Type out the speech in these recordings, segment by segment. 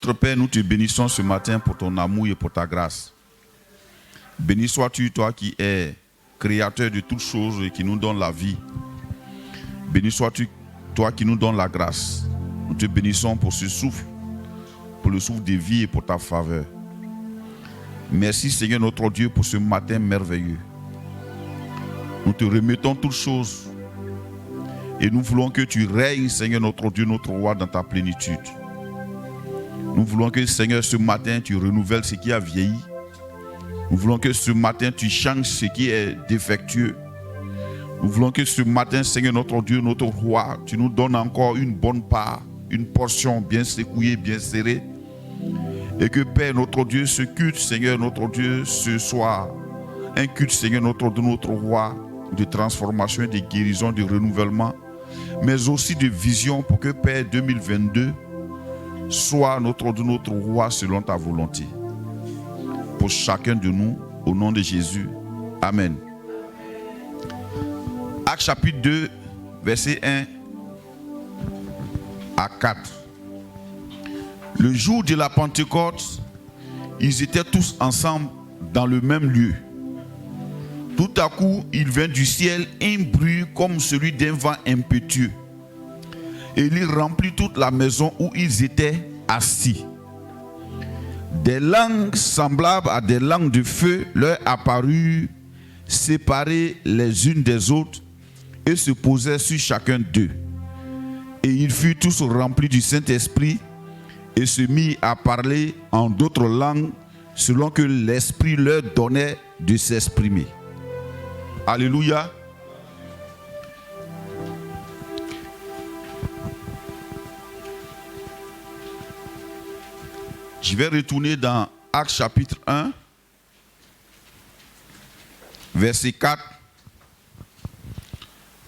notre Père, nous te bénissons ce matin pour ton amour et pour ta grâce. Béni sois-tu, toi qui es créateur de toutes choses et qui nous donne la vie. Béni sois-tu, toi qui nous donne la grâce. Nous te bénissons pour ce souffle, pour le souffle de vie et pour ta faveur. Merci Seigneur notre Dieu pour ce matin merveilleux. Nous te remettons toutes choses et nous voulons que tu règnes Seigneur notre Dieu, notre roi dans ta plénitude. Nous voulons que Seigneur ce matin tu renouvelles ce qui a vieilli. Nous voulons que ce matin tu changes ce qui est défectueux. Nous voulons que ce matin Seigneur notre Dieu, notre roi, tu nous donnes encore une bonne part, une portion bien secouée, bien serrée. Et que Père notre Dieu, ce culte Seigneur notre Dieu, ce soit un culte Seigneur notre Dieu, notre roi, de transformation, de guérison, de renouvellement, mais aussi de vision pour que Père 2022 soit notre Dieu, notre roi selon ta volonté. Pour chacun de nous, au nom de Jésus. Amen. Actes chapitre 2, verset 1 à 4. Le jour de la Pentecôte, ils étaient tous ensemble dans le même lieu. Tout à coup, il vint du ciel un bruit comme celui d'un vent impétueux. Et il remplit toute la maison où ils étaient assis. Des langues semblables à des langues de feu leur apparurent, séparées les unes des autres, et se posaient sur chacun d'eux. Et ils furent tous remplis du Saint-Esprit, et se mirent à parler en d'autres langues, selon que l'Esprit leur donnait de s'exprimer. Alléluia. Je vais retourner dans Actes chapitre 1, verset 4.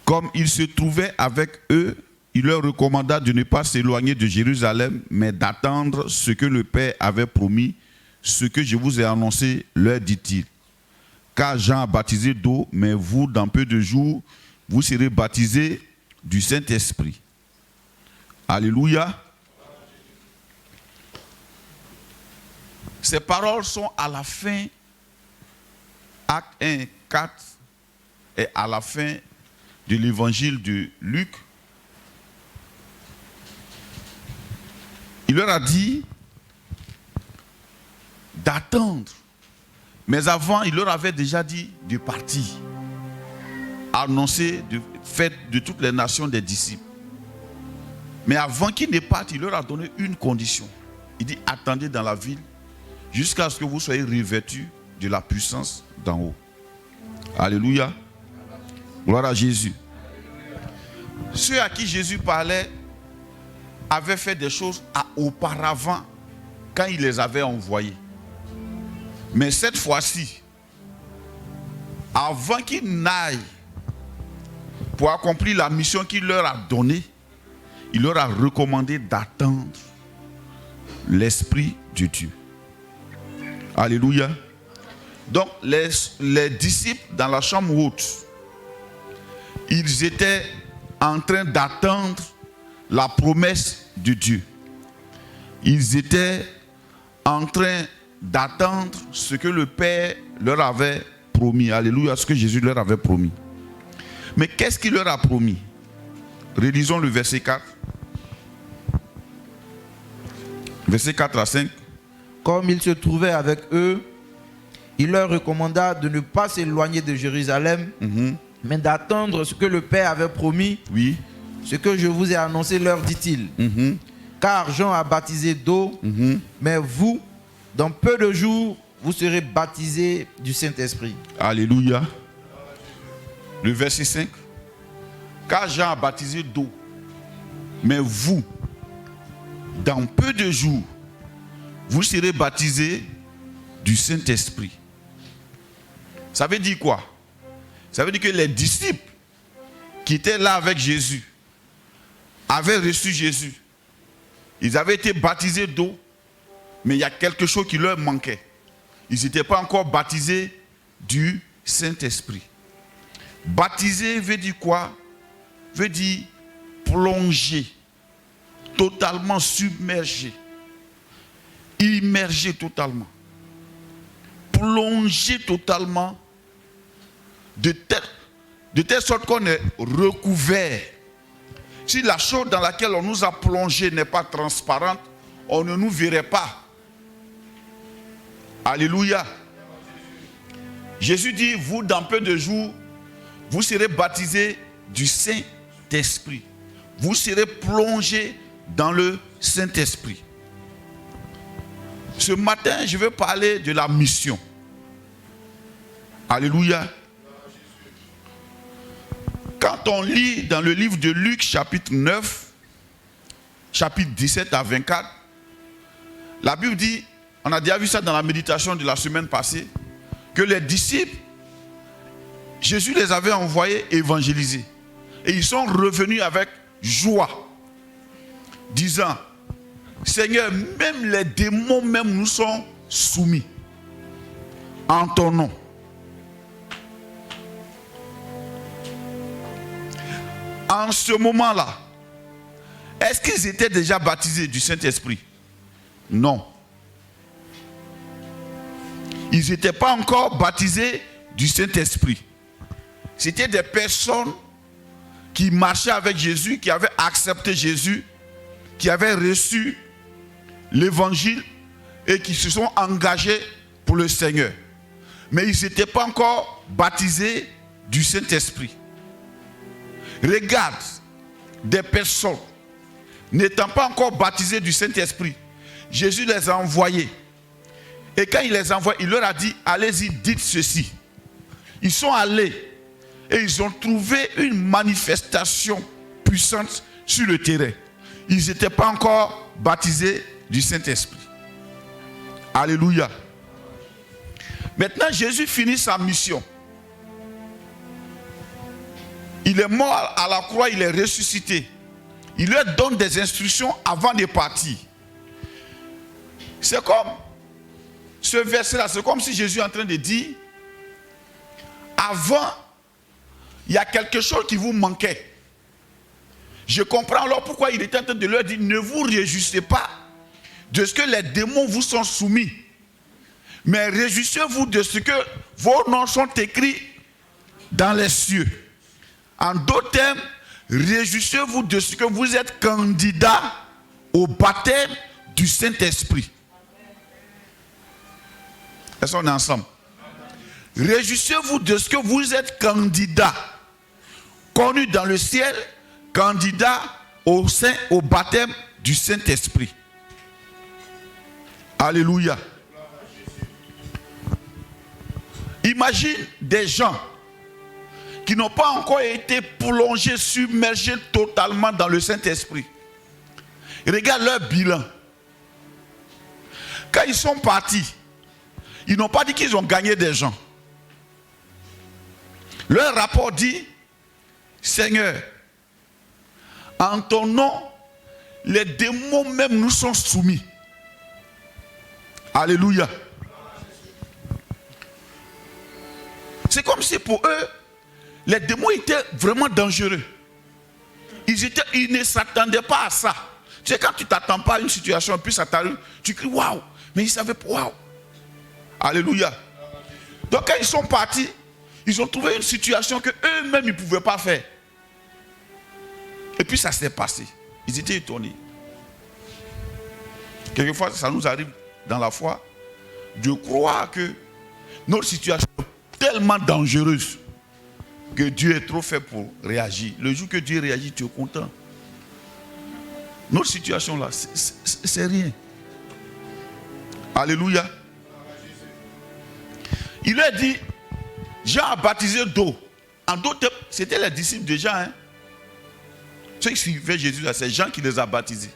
Comme il se trouvait avec eux, il leur recommanda de ne pas s'éloigner de Jérusalem, mais d'attendre ce que le Père avait promis, ce que je vous ai annoncé, leur dit-il. Car Jean a baptisé d'eau, mais vous, dans peu de jours, vous serez baptisés du Saint-Esprit. Alléluia. Ces paroles sont à la fin, Acte 1, 4, et à la fin de l'évangile de Luc. Il leur a dit d'attendre. Mais avant, il leur avait déjà dit de partir. Annoncer, de faire de toutes les nations des disciples. Mais avant qu'ils ne partent, il leur a donné une condition. Il dit, attendez dans la ville jusqu'à ce que vous soyez revêtus de la puissance d'en haut. Alléluia. Gloire à Jésus. Ceux à qui Jésus parlait avaient fait des choses auparavant quand il les avait envoyés. Mais cette fois-ci, avant qu'ils n'aillent pour accomplir la mission qu'il leur a donnée, il leur a recommandé d'attendre l'Esprit de Dieu. Alléluia. Donc les disciples dans la chambre haute, ils étaient en train d'attendre la promesse de Dieu. Ils étaient en train d'attendre ce que le Père leur avait promis. Alléluia, ce que Jésus leur avait promis. Mais qu'est-ce qu'il leur a promis? Relisons le verset 4. Verset 4 à 5. Comme il se trouvait avec eux, il leur recommanda de ne pas s'éloigner de Jérusalem, mais d'attendre ce que le Père avait promis. Oui. Ce que je vous ai annoncé, leur dit-il. Car Jean a baptisé d'eau, mais vous, dans peu de jours, vous serez baptisés du Saint-Esprit. Alléluia. Le verset 5. Car Jean a baptisé d'eau, mais vous, dans peu de jours, vous serez baptisés du Saint-Esprit. Ça veut dire quoi? Ça veut dire que les disciples qui étaient là avec Jésus avaient reçu Jésus. Ils avaient été baptisés d'eau, mais il y a quelque chose qui leur manquait. Ils n'étaient pas encore baptisés du Saint-Esprit. Baptiser veut dire quoi? Veut dire plonger, totalement submergé. immergé totalement, plongé totalement, de telle sorte qu'on est recouvert. Si la chose dans laquelle on nous a plongé n'est pas transparente, on ne nous verrait pas. Alléluia. Jésus dit, vous, dans peu de jours, vous serez baptisés du Saint-Esprit. Vous serez plongés dans le Saint-Esprit. Ce matin, je vais parler de la mission. Alléluia. Quand on lit dans le livre de Luc, chapitre 9, chapitre 17 à 24, la Bible dit, on a déjà vu ça dans la méditation de la semaine passée, que les disciples, Jésus les avait envoyés évangéliser. Et ils sont revenus avec joie, disant, Seigneur, même les démons même nous sont soumis en ton nom. En ce moment-là, est-ce qu'ils étaient déjà baptisés du Saint-Esprit? Non. Ils n'étaient pas encore baptisés du Saint-Esprit. C'était des personnes qui marchaient avec Jésus, qui avaient accepté Jésus, qui avaient reçu l'évangile et qui se sont engagés pour le Seigneur. Mais ils n'étaient pas encore baptisés du Saint-Esprit. Regarde, des personnes n'étant pas encore baptisées du Saint-Esprit, Jésus les a envoyés. Et quand il les a envoyés, il leur a dit, allez-y, dites ceci. Ils sont allés et ils ont trouvé une manifestation puissante sur le terrain. Ils n'étaient pas encore baptisés du Saint-Esprit. Alléluia. Maintenant, Jésus finit sa mission. Il est mort à la croix, il est ressuscité. Il leur donne des instructions avant de partir. C'est comme ce verset-là, c'est comme si Jésus est en train de dire, avant, il y a quelque chose qui vous manquait. Je comprends alors pourquoi il était en train de leur dire, ne vous réjouissez pas de ce que les démons vous sont soumis, mais réjouissez-vous de ce que vos noms sont écrits dans les cieux. En d'autres termes, réjouissez-vous de ce que vous êtes candidat au baptême du Saint-Esprit. Est-ce qu'on est ensemble? Réjouissez-vous de ce que vous êtes candidat, connu dans le ciel, candidat au baptême du Saint-Esprit. Alléluia. Imagine des gens qui n'ont pas encore été plongés, submergés totalement dans le Saint-Esprit. Regarde leur bilan. Quand ils sont partis, ils n'ont pas dit qu'ils ont gagné des gens. Leur rapport dit, Seigneur, en ton nom, les démons même nous sont soumis. Alléluia. C'est comme si pour eux, les démons étaient vraiment dangereux. Ils ne s'attendaient pas à ça. Tu sais, quand tu ne t'attends pas à une situation, puis ça t'arrive, tu cries waouh. Mais ils savaient pas waouh. Alléluia. Donc quand ils sont partis, ils ont trouvé une situation qu'eux-mêmes ils ne pouvaient pas faire. Et puis ça s'est passé. Ils étaient étonnés. Quelquefois, ça nous arrive dans la foi de croire que notre situation est tellement dangereuse que Dieu est trop faible pour réagir. Le jour que Dieu réagit, tu es content. Notre situation là, c'est rien. Alléluia. Il a dit, Jean a baptisé d'eau. En d'autres, c'était les disciples de Jean. Hein? Ceux qui suivaient Jésus, c'est Jean qui les a baptisés.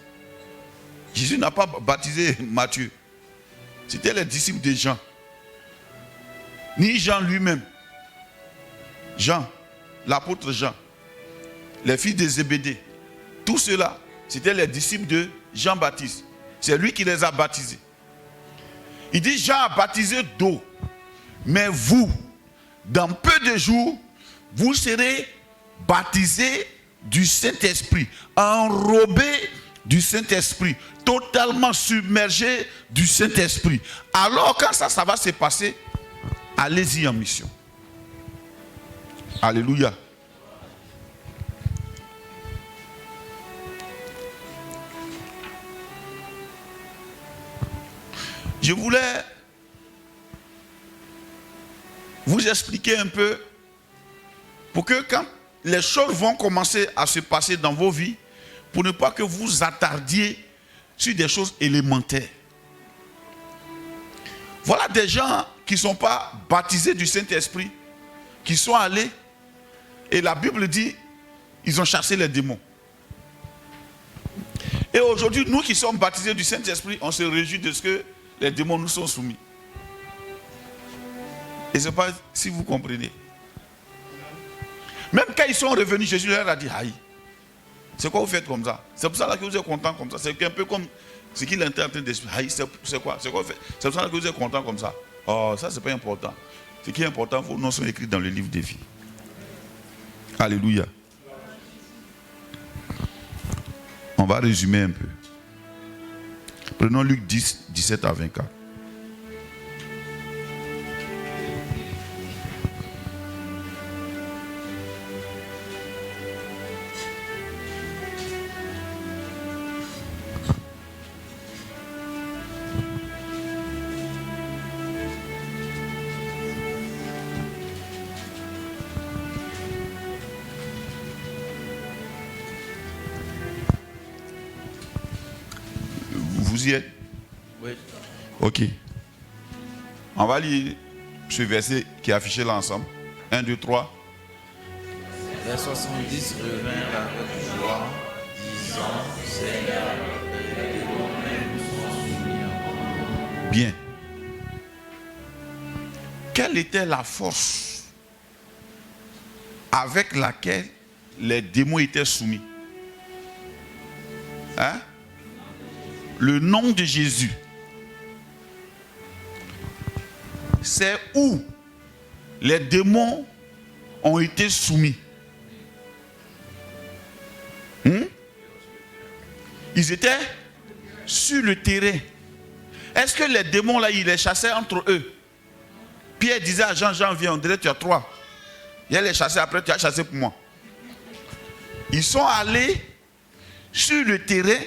Jésus n'a pas baptisé Matthieu. C'était les disciples de Jean. Ni Jean lui-même. Jean, l'apôtre Jean, les fils de Zébédée, tout cela, c'était les disciples de Jean-Baptiste. C'est lui qui les a baptisés. Il dit, Jean a baptisé d'eau, mais vous, dans peu de jours, vous serez baptisés du Saint-Esprit, enrobés du Saint-Esprit, totalement submergé du Saint-Esprit. Alors quand ça va se passer, allez-y en mission. Alléluia. Je voulais vous expliquer un peu pour que quand les choses vont commencer à se passer dans vos vies, pour ne pas que vous attardiez sur des choses élémentaires. Voilà des gens qui ne sont pas baptisés du Saint-Esprit, qui sont allés, et la Bible dit, ils ont chassé les démons. Et aujourd'hui, nous qui sommes baptisés du Saint-Esprit, on se réjouit de ce que les démons nous sont soumis. Et je ne sais pas si vous comprenez. Même quand ils sont revenus, Jésus leur a dit, aïe, c'est quoi vous faites comme ça? C'est pour ça que vous êtes content comme ça. C'est un peu comme ce qu'il était en train d'expliquer. Aïe, c'est quoi vous faites? C'est pour ça que vous êtes content comme ça. Oh, ça c'est pas important. Ce qui est important, vos noms sont écrits dans le livre des vies. Alléluia. On va résumer un peu. Prenons Luc 10, 17 à 24. Vous y êtes? Oui. Ok. On va lire ce verset qui est affiché là ensemble. 1, 2, 3. Vers 70 revint avec joie, disant, Seigneur, les démons même sont soumis. Bien. Quelle était la force avec laquelle les démons étaient soumis? Hein? Le nom de Jésus. C'est où les démons ont été soumis. Ils étaient sur le terrain. Est-ce que les démons là, ils les chassaient entre eux? Pierre disait à Jean, Jean viens, on dirait tu as 3. Il les chassé après, tu as chassé pour moi. Ils sont allés sur le terrain.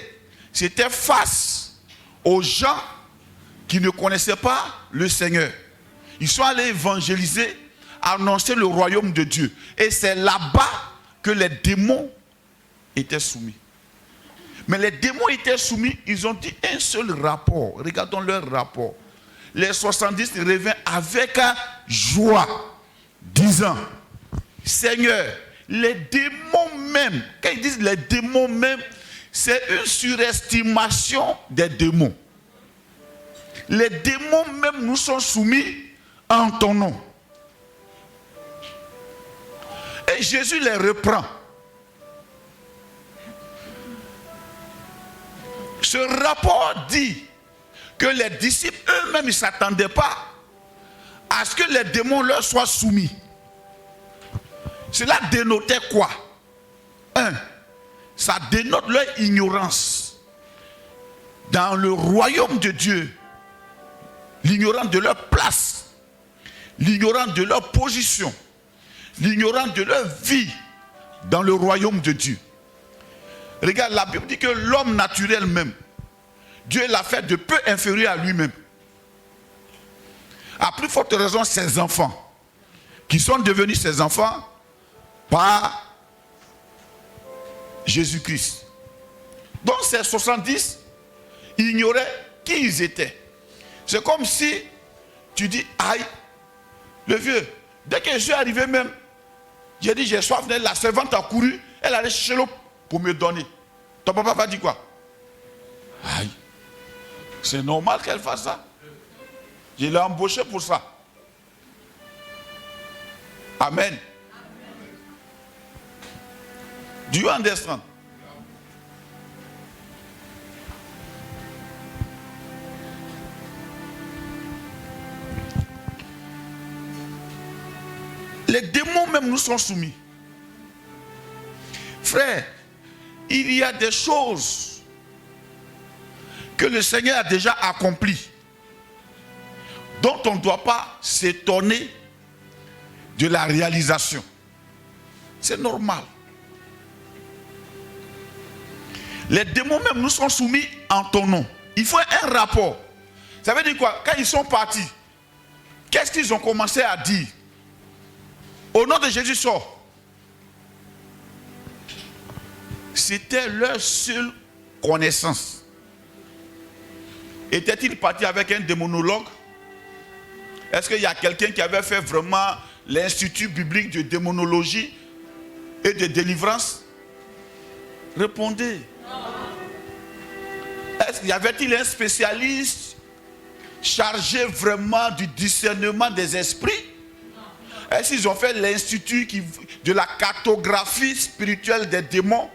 C'était face aux gens qui ne connaissaient pas le Seigneur. Ils sont allés évangéliser, annoncer le royaume de Dieu. Et c'est là-bas que les démons étaient soumis. Mais les démons étaient soumis, ils ont dit un seul rapport. Regardons leur rapport. Les 70 revinrent avec joie, disant, Seigneur, les démons même, quand ils disent les démons même, c'est une surestimation des démons. Les démons même nous sont soumis en ton nom. Et Jésus les reprend. Ce rapport dit que les disciples eux-mêmes ne s'attendaient pas à ce que les démons leur soient soumis. Cela dénotait quoi? Ça dénote leur ignorance dans le royaume de Dieu, l'ignorance de leur place, l'ignorance de leur position, l'ignorance de leur vie dans le royaume de Dieu. Regarde, la Bible dit que l'homme naturel même, Dieu l'a fait de peu inférieur à lui-même. À plus forte raison, ses enfants, qui sont devenus ses enfants par Jésus-Christ. Donc ces 70 ignoraient qui ils étaient. C'est comme si tu dis, aïe, le vieux, dès que je suis arrivé même, j'ai dit j'ai soif, la servante a couru, elle allait chercher l'eau pour me donner. Ton papa va dire quoi? Aïe, c'est normal qu'elle fasse ça. Je l'ai embauché pour ça. Amen. Do you understand? Les démons même nous sont soumis. Frère, il y a des choses que le Seigneur a déjà accompli, dont on ne doit pas s'étonner de la réalisation. C'est normal. Les démons même nous sont soumis en ton nom. Il faut un rapport. Ça veut dire quoi? Quand ils sont partis, qu'est-ce qu'ils ont commencé à dire? Au nom de Jésus, sort. C'était leur seule connaissance. Était-il parti avec un démonologue? Est-ce qu'il y a quelqu'un qui avait fait vraiment l'institut biblique de démonologie et de délivrance? Répondez. Y avait-il un spécialiste chargé vraiment du discernement des esprits? Est-ce qu'ils ont fait l'institut de la cartographie spirituelle des démons?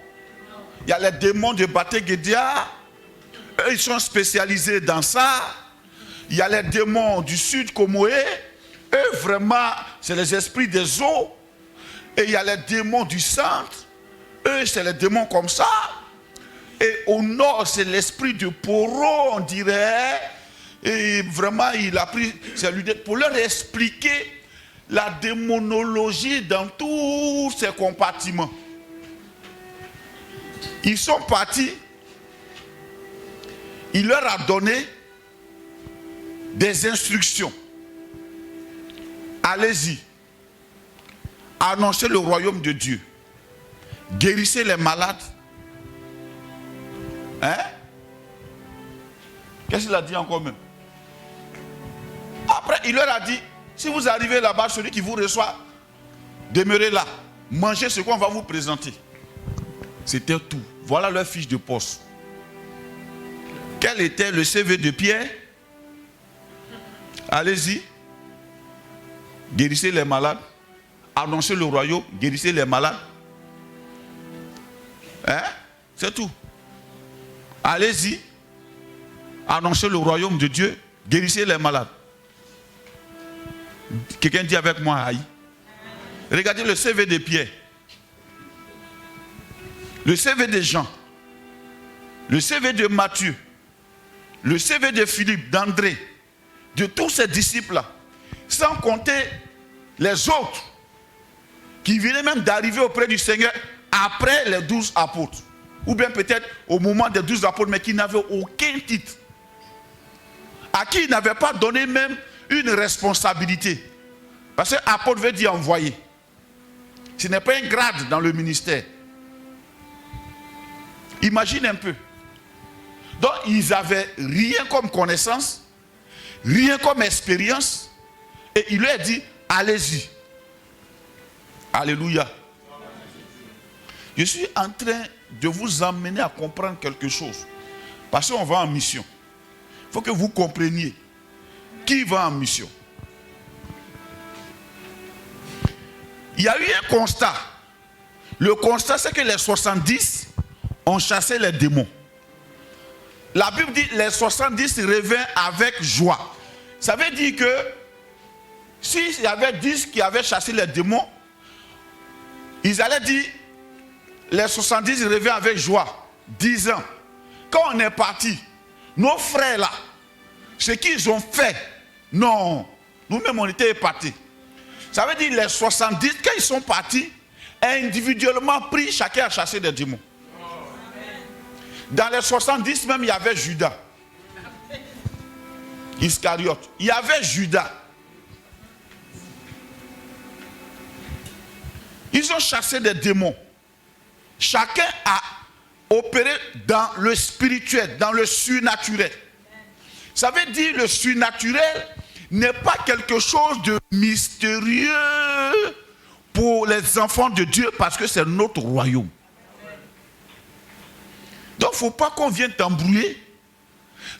Il y a les démons de Baté-Guédia. Eux, ils sont spécialisés dans ça. Il y a les démons du sud Komoé. Eux, vraiment, c'est les esprits des eaux. Et il y a les démons du centre. Eux, c'est les démons comme ça. Et au nord, c'est l'esprit de Poro, on dirait. Et vraiment, il a pris pour leur expliquer la démonologie dans tous ses compartiments. Ils sont partis. Il leur a donné des instructions. Allez-y. Annoncez le royaume de Dieu. Guérissez les malades. Hein? Qu'est-ce qu'il a dit encore même? Après, il leur a dit, si vous arrivez là-bas, celui qui vous reçoit, demeurez là. Mangez ce qu'on va vous présenter. C'était tout. Voilà leur fiche de poste. Quel était le CV de Pierre? Allez-y. Guérissez les malades. Annoncez le royaume. Guérissez les malades. Hein? C'est tout. Allez-y. Annoncez le royaume de Dieu. Guérissez les malades. Quelqu'un dit avec moi, aïe. Regardez le CV de Pierre. Le CV de Jean. Le CV de Matthieu. Le CV de Philippe, d'André. De tous ces disciples-là. Sans compter les autres qui venaient même d'arriver auprès du Seigneur après les 12 apôtres. Ou bien peut-être au moment des 12 apôtres, mais qui n'avaient aucun titre. À qui il n'avait pas donné même une responsabilité. Parce que apôtre veut dire envoyé. Ce n'est pas un grade dans le ministère. Imagine un peu. Donc ils n'avaient rien comme connaissance, rien comme expérience. Et il leur a dit, allez-y. Alléluia. Je suis en train de vous emmener à comprendre quelque chose. Parce qu'on va en mission. Il faut que vous compreniez qui va en mission. Il y a eu un constat. Le constat, c'est que les 70 ont chassé les démons. La Bible dit les 70 revinrent avec joie. Ça veut dire que s'il y avait 10 qui avaient chassé les démons, ils allaient dire les 70 revinrent avec joie. 10 ans. Quand on est parti, nos frères là, ce qu'ils ont fait, non, nous-mêmes on était épatés. Ça veut dire les 70, quand ils sont partis, individuellement pris, chacun a chassé des démons. Dans les 70 même, il y avait Judas. Iscariote. Il y avait Judas. Ils ont chassé des démons. Chacun a opéré dans le spirituel, dans le surnaturel. Ça veut dire le surnaturel n'est pas quelque chose de mystérieux pour les enfants de Dieu parce que c'est notre royaume. Donc il ne faut pas qu'on vienne t'embrouiller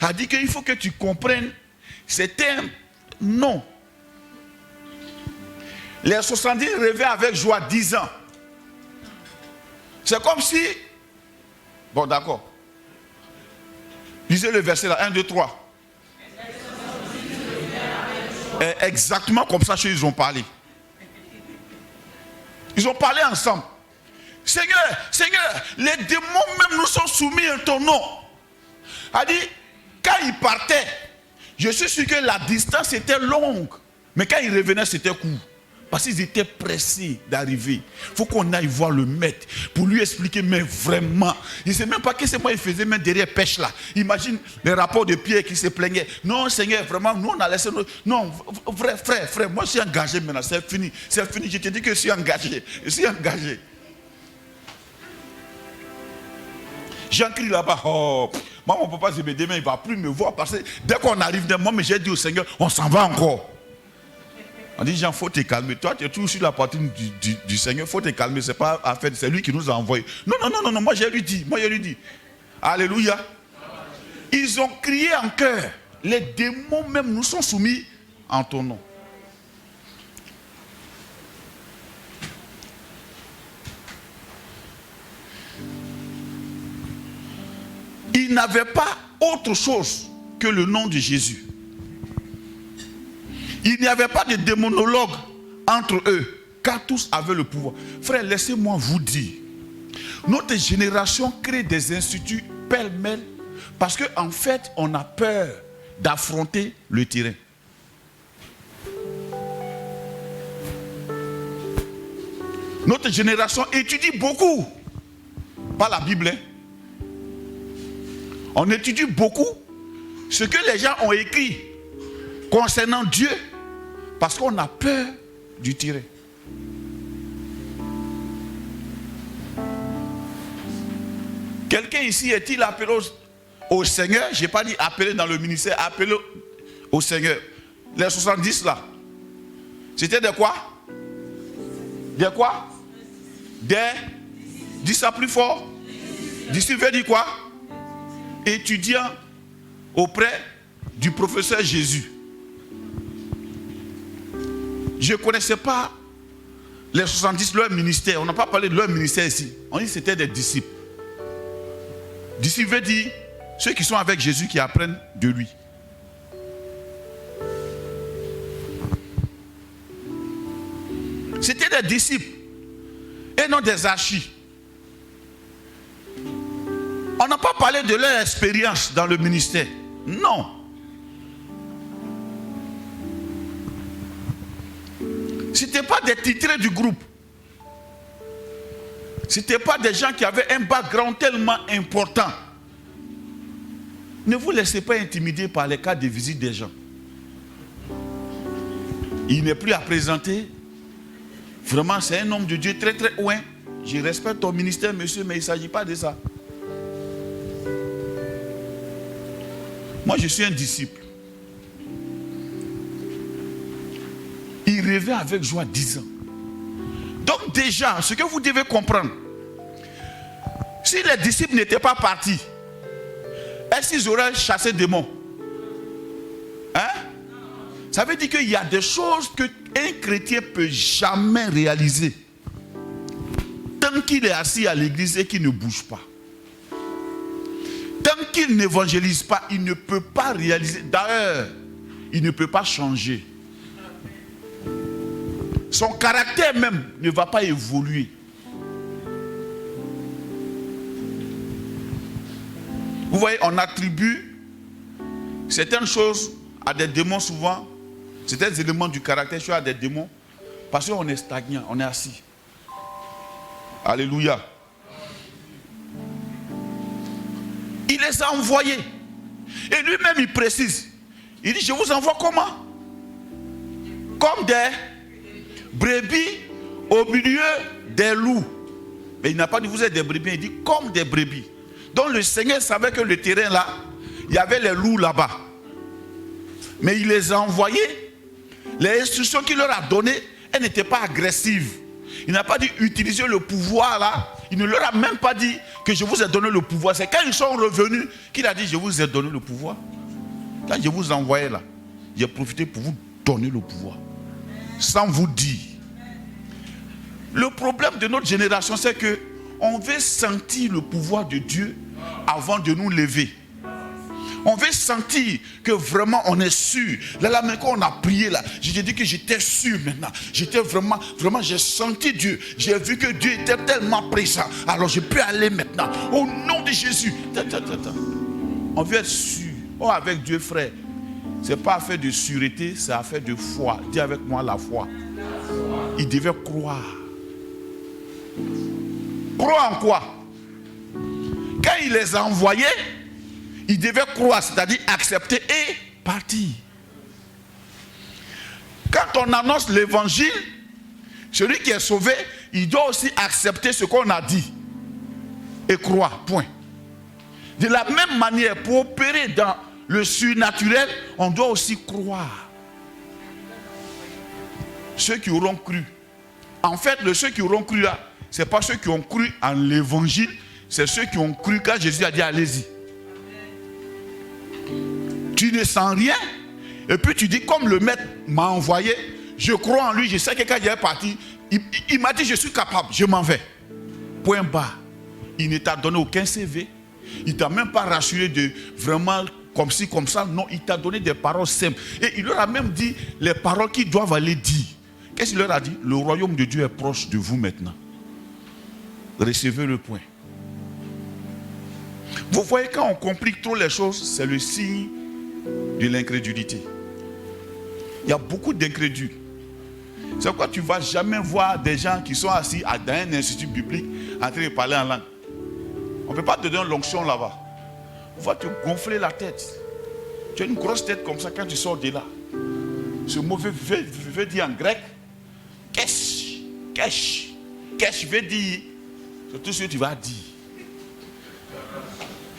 à dire qu'il faut que tu comprennes. C'est un non. Les 70 reviennent avec joie 10 ans. C'est comme si... Bon, d'accord. Lisez le verset là, 1, 2, 3. Exactement comme ça, ils ont parlé. Ils ont parlé ensemble. Seigneur, Seigneur, les démons même nous sont soumis à ton nom. A dit, Quand il partait, je suis sûr que la distance était longue. Mais quand il revenait, c'était court. Parce qu'ils étaient pressés d'arriver. Il faut qu'on aille voir le maître pour lui expliquer, mais vraiment. Il ne sait même pas que c'est moi il faisait même derrière pêche là. Imagine les rapports de Pierre qui se plaignaient. Non, Seigneur, vraiment, nous on a laissé. Non, vrai, frère, moi je suis engagé maintenant, c'est fini. C'est fini, je te dis que je suis engagé. Je suis engagé. J'en crie là-bas. Oh, moi, mon papa, demain, il ne va plus me voir parce que dès qu'on arrive, moi, mais j'ai dit au Seigneur, on s'en va encore. On dit, Jean, il faut te calmer. Toi, tu es toujours sur la poitrine du Seigneur, il faut te calmer. Ce n'est pas affaire, c'est lui qui nous a envoyés. Non, moi, je lui dis. Alléluia. Ils ont crié en cœur. Les démons même nous sont soumis en ton nom. Ils n'avaient pas autre chose que le nom de Jésus. Il n'y avait pas de démonologue entre eux, car tous avaient le pouvoir. Frère, laissez-moi vous dire, notre génération crée des instituts pêle-mêle parce qu'en fait, on a peur d'affronter le terrain. Notre génération étudie beaucoup, pas la Bible, hein. On étudie beaucoup ce que les gens ont écrit concernant Dieu parce qu'on a peur du terrain. Quelqu'un ici est-il appelé au Seigneur? Je n'ai pas dit appelé dans le ministère, appelé au Seigneur. Les 70 là, c'était de quoi? De quoi? Dis ça plus fort. Disciple veut dire quoi? Étudiant auprès du professeur Jésus. Je ne connaissais pas les 70, leur ministère. On n'a pas parlé de leur ministère ici. On dit que c'était des disciples. Disciples veut dire ceux qui sont avec Jésus qui apprennent de lui. C'était des disciples et non des archis. On n'a pas parlé de leur expérience dans le ministère. Non. Ce n'était pas des titrés du groupe. Ce n'était pas des gens qui avaient un background tellement important. Ne vous laissez pas intimider par les cas de visite des gens. Il n'est plus à présenter. Vraiment, c'est un homme de Dieu très très loin. Je respecte ton ministère, monsieur, mais il ne s'agit pas de ça. Moi, je suis un disciple. Il rêvait avec joie 10 ans. Donc déjà, ce que vous devez comprendre, si les disciples n'étaient pas partis, est-ce qu'ils auraient chassé des démons? Hein? Ça veut dire qu'il y a des choses qu'un chrétien ne peut jamais réaliser tant qu'il est assis à l'église et qu'il ne bouge pas. Tant qu'il n'évangélise pas, il ne peut pas réaliser. D'ailleurs, il ne peut pas changer. Son caractère même ne va pas évoluer. Vous voyez, on attribue certaines choses à des démons souvent, certains éléments du caractère à des démons, parce qu'on est stagnant, on est assis. Alléluia. Il les a envoyés. Et lui-même, il précise. Il dit, je vous envoie comment? Comme des brebis au milieu des loups. Mais il n'a pas dit, vous êtes des brebis. Il dit, comme des brebis. Donc le Seigneur savait que le terrain là, il y avait les loups là-bas. Mais il les a envoyés. Les instructions qu'il leur a données, elles n'étaient pas agressives. Il n'a pas dit, utilisez le pouvoir là. Il ne leur a même pas dit que je vous ai donné le pouvoir. C'est quand ils sont revenus qu'il a dit, je vous ai donné le pouvoir. Quand je vous envoyais là, j'ai profité pour vous donner le pouvoir. Sans vous dire. Le problème de notre génération, c'est que on veut sentir le pouvoir de Dieu avant de nous lever. On veut sentir que vraiment on est sûr. Là, mais quand on a prié là, je t'ai dit que j'étais sûr maintenant. J'étais vraiment, j'ai senti Dieu. J'ai vu que Dieu était tellement présent. Alors je peux aller maintenant. Au nom de Jésus. On veut être sûr. Oh, avec Dieu, frère, ce n'est pas affaire de sûreté, c'est affaire de foi. Dis avec moi la foi. Il devait croire. Croire en quoi? Quand il les a envoyés, il devait croire, c'est-à-dire accepter et partir. Quand on annonce l'évangile, celui qui est sauvé, il doit aussi accepter ce qu'on a dit et croire, point. De la même manière, pour opérer dans le surnaturel, on doit aussi croire. Ceux qui auront cru. En fait, ceux qui auront cru là, ce n'est pas ceux qui ont cru en l'évangile, c'est ceux qui ont cru quand Jésus a dit allez-y. Tu ne sens rien, et puis tu dis comme le maître m'a envoyé, je crois en lui, je sais que quand il est parti, il m'a dit je suis capable, je m'en vais. Point barre. Il ne t'a donné aucun CV, il ne t'a même pas rassuré de vraiment comme ci, comme ça. Non, il t'a donné des paroles simples. Et il leur a même dit les paroles qu'ils doivent aller dire. Qu'est-ce qu'il leur a dit? Le royaume de Dieu est proche de vous maintenant. Recevez le point. Vous voyez, quand on complique trop les choses, c'est le signe de l'incrédulité. Il y a beaucoup d'incrédules. C'est pourquoi tu ne vas jamais voir des gens qui sont assis dans un institut biblique en train de parler en langue. On ne peut pas te donner l'onction là-bas. On va te gonfler la tête. Tu as une grosse tête comme ça quand tu sors de là. Ce mot veut dire en grec kesh, kesh. Kesh veut dire, c'est tout ce que tu vas dire.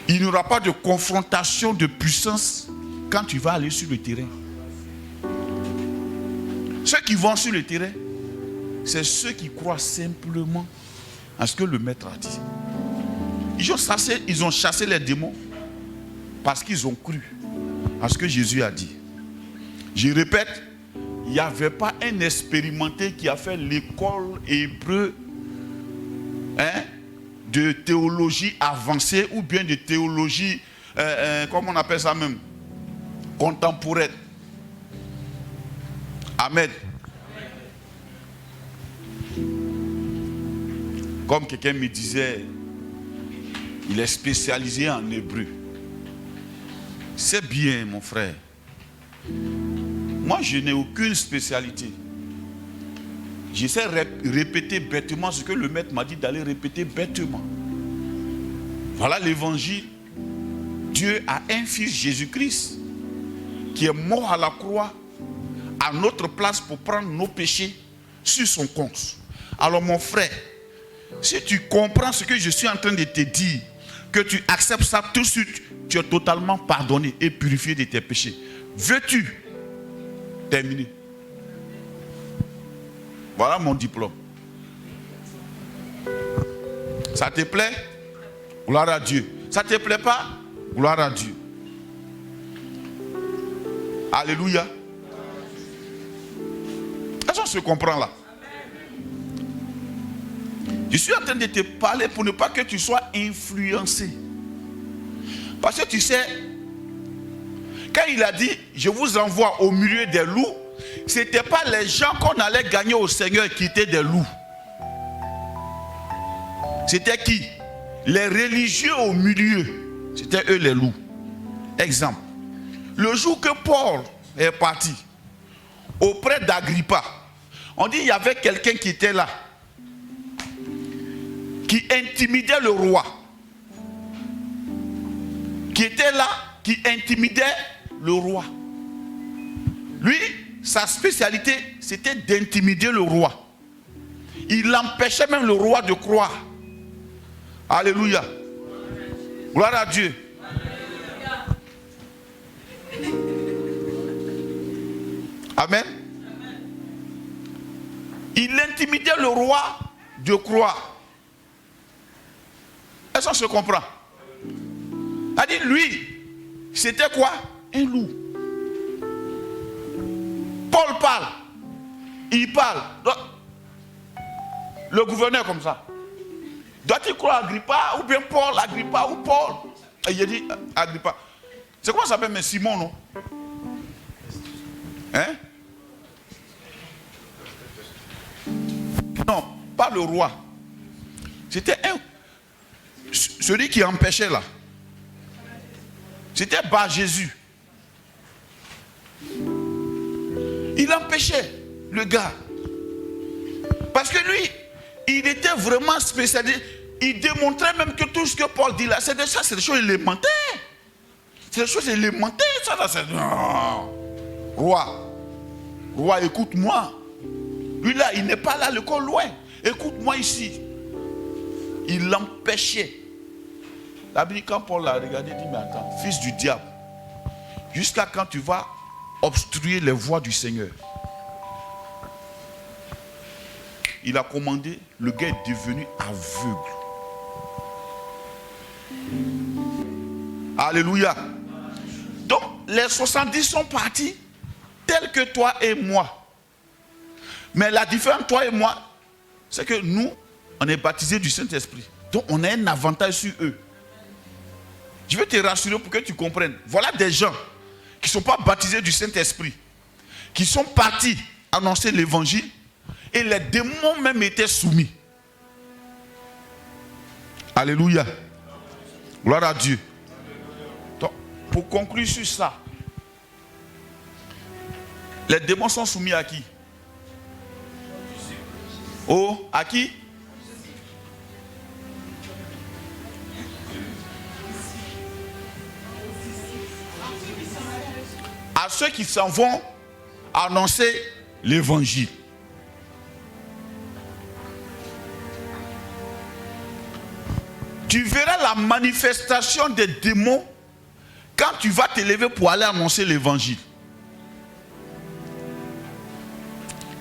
Il n'y aura pas de confrontation de puissance quand tu vas aller sur le terrain. Ceux qui vont sur le terrain, c'est ceux qui croient simplement à ce que le maître a dit. Ils ont chassé les démons parce qu'ils ont cru à ce que Jésus a dit. Je répète, il n'y avait pas un expérimenté qui a fait l'école hébreu de théologie avancée ou bien de théologie, comment on appelle ça même, contemporaine. Amen. Comme quelqu'un me disait, il est spécialisé en hébreu. C'est bien, mon frère. Moi, je n'ai aucune spécialité. J'essaie de répéter bêtement ce que le maître m'a dit d'aller répéter bêtement. Voilà l'évangile. Dieu a un fils, Jésus-Christ, qui est mort à la croix à notre place pour prendre nos péchés sur son compte. Alors mon frère, si tu comprends ce que je suis en train de te dire, que tu acceptes ça tout de suite, tu es totalement pardonné et purifié de tes péchés. Veux-tu terminer? Voilà mon diplôme. Ça te plaît? Gloire à Dieu. Ça ne te plaît pas? Gloire à Dieu. Alléluia. Est-ce qu'on se comprend là? Je suis en train de te parler pour ne pas que tu sois influencé. Parce que tu sais, quand il a dit, je vous envoie au milieu des loups, ce n'était pas les gens qu'on allait gagner au Seigneur qui étaient des loups. C'était qui? Les religieux au milieu. C'était eux les loups. Exemple. Le jour que Paul est parti auprès d'Agrippa, on dit qu'il y avait quelqu'un qui était là, qui intimidait le roi. Qui était là, qui intimidait le roi. Lui, sa spécialité, c'était d'intimider le roi. Il empêchait même le roi de croire. Alléluia. Gloire à Dieu. Amen. Il intimidait le roi de croire. Est-ce qu'on se comprend? A dit lui, c'était quoi? Un loup. Paul parle. Il parle. Donc, le gouverneur comme ça. Doit-il croire Agrippa ou bien Paul, Agrippa ou Paul? Et il a dit Agrippa. C'est comment ça s'appelle, mais Simon, non? Hein? Non, pas le roi. C'était celui qui empêchait là. C'était Bar Jésus. Il empêchait le gars. Parce que lui, il était vraiment spécialisé. Il démontrait même que tout ce que Paul dit là, c'est des choses élémentaires. C'est des choses élémentaires. Ça, c'est... Non. Roi, écoute-moi. Lui là, il n'est pas là, le corps loin. Écoute-moi ici. Il l'empêchait. La Bible, quand Paul l'a regardé, il dit, mais attends, fils du diable, jusqu'à quand tu vas obstruer les voies du Seigneur? Il a commandé, le gars est devenu aveugle. Alléluia. Donc, les 70 sont partis tels que toi et moi. Mais la différence, toi et moi, c'est que nous, on est baptisés du Saint-Esprit. Donc, on a un avantage sur eux. Je veux te rassurer pour que tu comprennes. Voilà des gens qui ne sont pas baptisés du Saint-Esprit, qui sont partis annoncer l'évangile et les démons même étaient soumis. Alléluia. Gloire à Dieu. Donc, pour conclure sur ça, les démons sont soumis à qui? Oh, à qui? À ceux qui s'en vont annoncer l'évangile. Tu verras la manifestation des démons quand tu vas te lever pour aller annoncer l'évangile.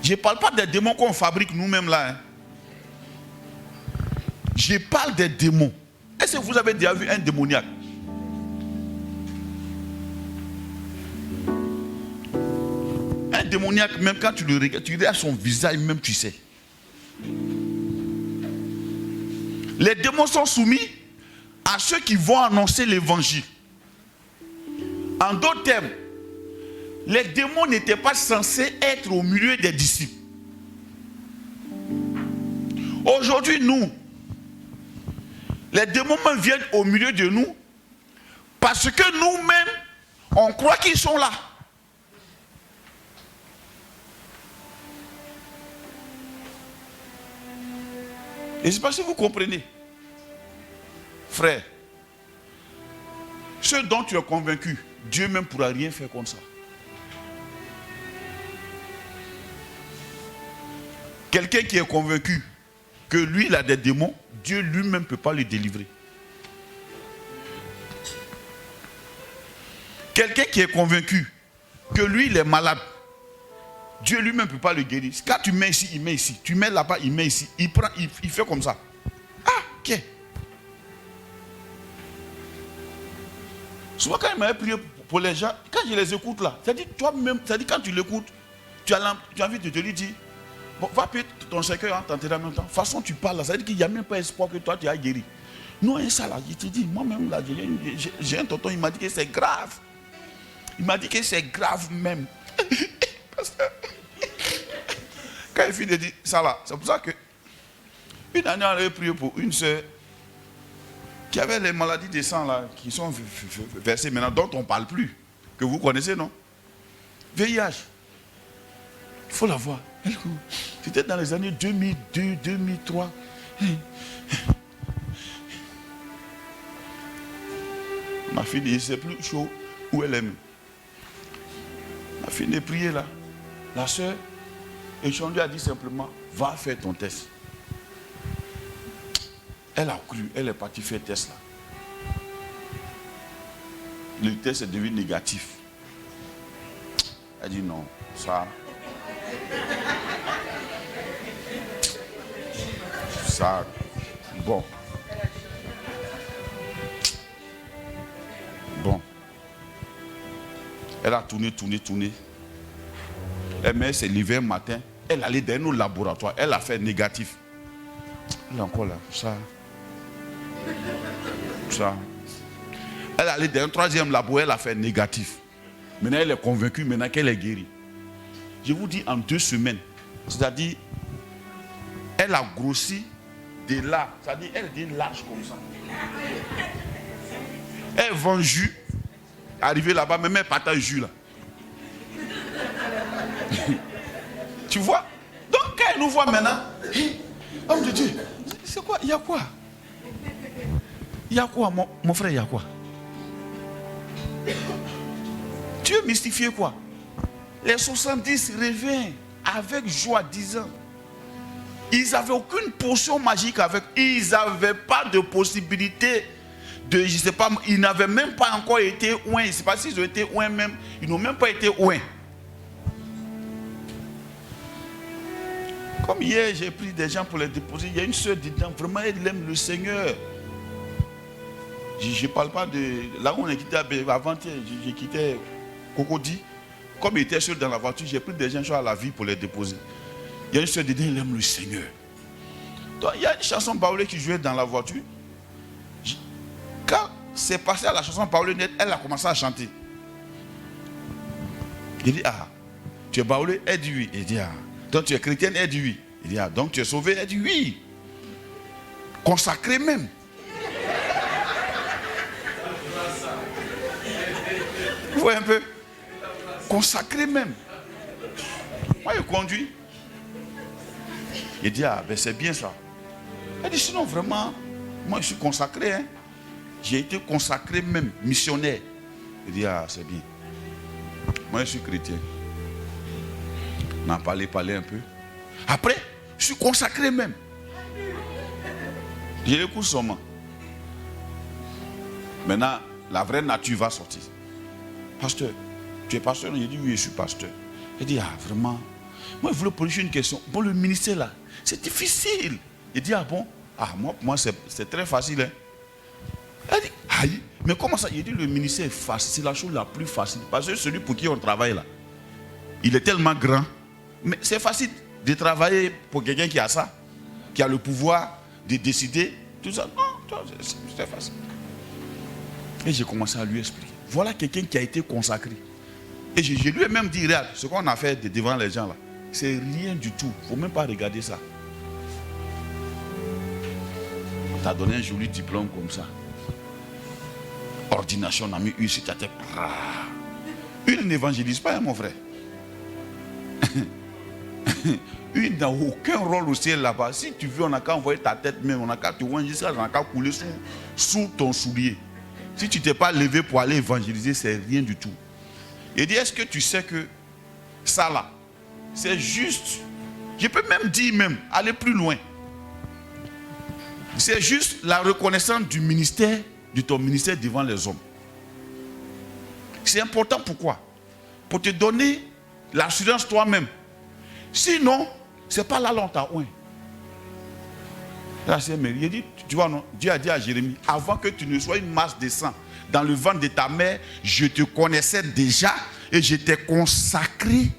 Je ne parle pas des démons qu'on fabrique nous-mêmes là. Hein. Je parle des démons. Est-ce que vous avez déjà vu un démoniaque? Un démoniaque, même quand tu le regardes, tu regardes son visage, même tu sais. Les démons sont soumis à ceux qui vont annoncer l'évangile. En d'autres termes, les démons n'étaient pas censés être au milieu des disciples. Aujourd'hui, nous, les démons même viennent au milieu de nous parce que nous-mêmes, on croit qu'ils sont là. Et je ne sais pas si vous comprenez. Frère, ce dont tu es convaincu, Dieu même ne pourra rien faire comme ça. Quelqu'un qui est convaincu que lui, il a des démons, Dieu lui-même ne peut pas le délivrer. Quelqu'un qui est convaincu que lui, il est malade, Dieu lui-même ne peut pas le guérir. Quand tu mets ici, il met ici. Tu mets là-bas, il met ici. Il prend, il fait comme ça. Ah, ok. Souvent, quand il m'avait prié pour les gens, quand je les écoute là, c'est-à-dire toi-même, c'est-à-dire quand tu l'écoutes, tu as envie de te lui dire, bon, va payer ton cercueil en t'enterrer en même temps. De toute façon, tu parles là, c'est-à-dire qu'il n'y a même pas espoir que toi tu as guéri. Non, et ça là, je te dis, moi-même là, j'ai un tonton, il m'a dit que c'est grave. Il m'a dit que c'est grave même. Parce que quand il finit de dire ça là, c'est pour ça que une année on avait prié pour une soeur qui avait les maladies des sangs là, qui sont versées maintenant, dont on ne parle plus, que vous connaissez, non? VIH. Il faut la voir. C'était dans les années 2002, 2003. Ma fille dit, c'est plus chaud où elle aime. Ma fille de prier là. La soeur, et on lui a dit simplement, va faire ton test. Elle a cru, elle est partie faire le test là. Le test est devenu négatif. Elle dit non, ça. Ça, bon. Bon. Elle a tourné. Elle s'est levée un matin. Elle allait dans nos laboratoires. Elle a fait négatif. Elle est encore là. Ça. Elle allait dans un troisième labo. Elle a fait négatif. Maintenant, elle est convaincue maintenant qu'elle est guérie. Je vous dis en 2 semaines. C'est-à-dire, elle a grossi de là. C'est-à-dire, elle est large comme ça. Elle vend jus. Arrivé là-bas, même un partage jus là. Tu vois? Donc quand il nous voit maintenant, homme de Dieu, c'est quoi? Il y a quoi? Il y a quoi, mon frère, il y a quoi? Tu es mystifié quoi? Les 70 reviennent avec joie, disant, ils n'avaient aucune potion magique avec, ils n'avaient pas de possibilité de, je ne sais pas, ils n'avaient même pas encore été ouin, je ne sais pas s'ils ont été ouin même, ils n'ont même pas été ouin. Comme hier, j'ai pris des gens pour les déposer, il y a une soeur dedans, vraiment elle aime le Seigneur. Je ne parle pas de, là où on a quitté avant-hier, j'ai quitté Cocody. Comme il était seul dans la voiture, j'ai pris des gens à la vie pour les déposer. Il y a une soeur dedans, elle aime le Seigneur. Donc, il y a une chanson baoulée qui jouait dans la voiture. Quand c'est passé à la chanson baoulée, elle a commencé à chanter. Il dit, ah, tu es baoulé? Elle dit oui. Il dit, ah, donc tu es chrétienne? Elle dit oui. Il dit, ah, donc tu es sauvé? Elle dit oui. Consacré même. Vous voyez un peu? Consacré même. Moi, je conduis. Il dit, ah, ben c'est bien ça. Elle dit, sinon, vraiment, moi, je suis consacré. Hein. J'ai été consacré même, missionnaire. Il dit, ah, c'est bien. Moi, je suis chrétien. On a parlé un peu. Après, je suis consacré même. J'ai l'écoute seulement. Maintenant, la vraie nature va sortir. Pasteur, tu es pasteur? Il dit, oui, je suis pasteur. Il dit, ah, vraiment. Moi, je voulais poser une question. Bon, le ministère là, c'est difficile. Il dit, ah bon? Ah, moi, pour moi, c'est très facile. Hein. Elle dit, aïe, mais comment ça? Il dit, le ministère est facile, c'est la chose la plus facile. Parce que celui pour qui on travaille là, il est tellement grand. Mais c'est facile de travailler pour quelqu'un qui a ça, qui a le pouvoir de décider, tout ça. Non, c'est facile. Et j'ai commencé à lui expliquer. Voilà quelqu'un qui a été consacré. Et je lui ai même dit, regarde, ce qu'on a fait devant les gens là, c'est rien du tout. Il ne faut même pas regarder ça. On t'a donné un joli diplôme comme ça. Ordination, on a mis une sur ta tête. Une n'évangélise pas, hein, mon frère. Une n'a aucun rôle au ciel là-bas. Si tu veux, on n'a qu'à envoyer ta tête même. On n'a qu'à te voir jusqu'à on n'a qu'à couler sous ton soulier. Si tu ne t'es pas levé pour aller évangéliser, c'est rien du tout. Il dit, est-ce que tu sais que ça là, c'est juste, je peux même dire aller plus loin. C'est juste la reconnaissance du ministère, de ton ministère devant les hommes. C'est important, pourquoi? Pour te donner l'assurance toi-même. Sinon, ce n'est pas là longtemps. Ouais. Là, c'est Marie. Il dit, tu vois, non, Dieu a dit à Jérémie, avant que tu ne sois une masse de sang dans le ventre de ta mère, je te connaissais déjà et je t'ai consacré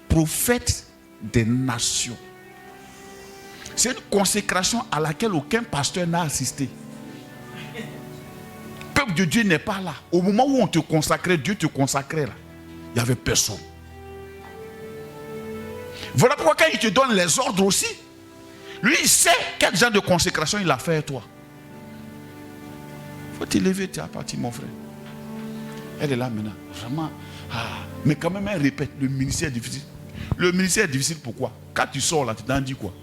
prophète des nations. C'est une consécration à laquelle aucun pasteur n'a assisté. Le peuple de Dieu n'est pas là. Au moment où on te consacrait, Dieu te consacrait là. Il n'y avait personne. Voilà pourquoi quand il te donne les ordres aussi, lui il sait quel genre de consécration il a fait à toi. Il faut t'élever, tu es à partir mon frère. Elle est là maintenant. Vraiment. Mais quand même elle répète, le ministère est difficile. Le ministère est difficile pourquoi? Quand tu sors là, tu t'en dis quoi?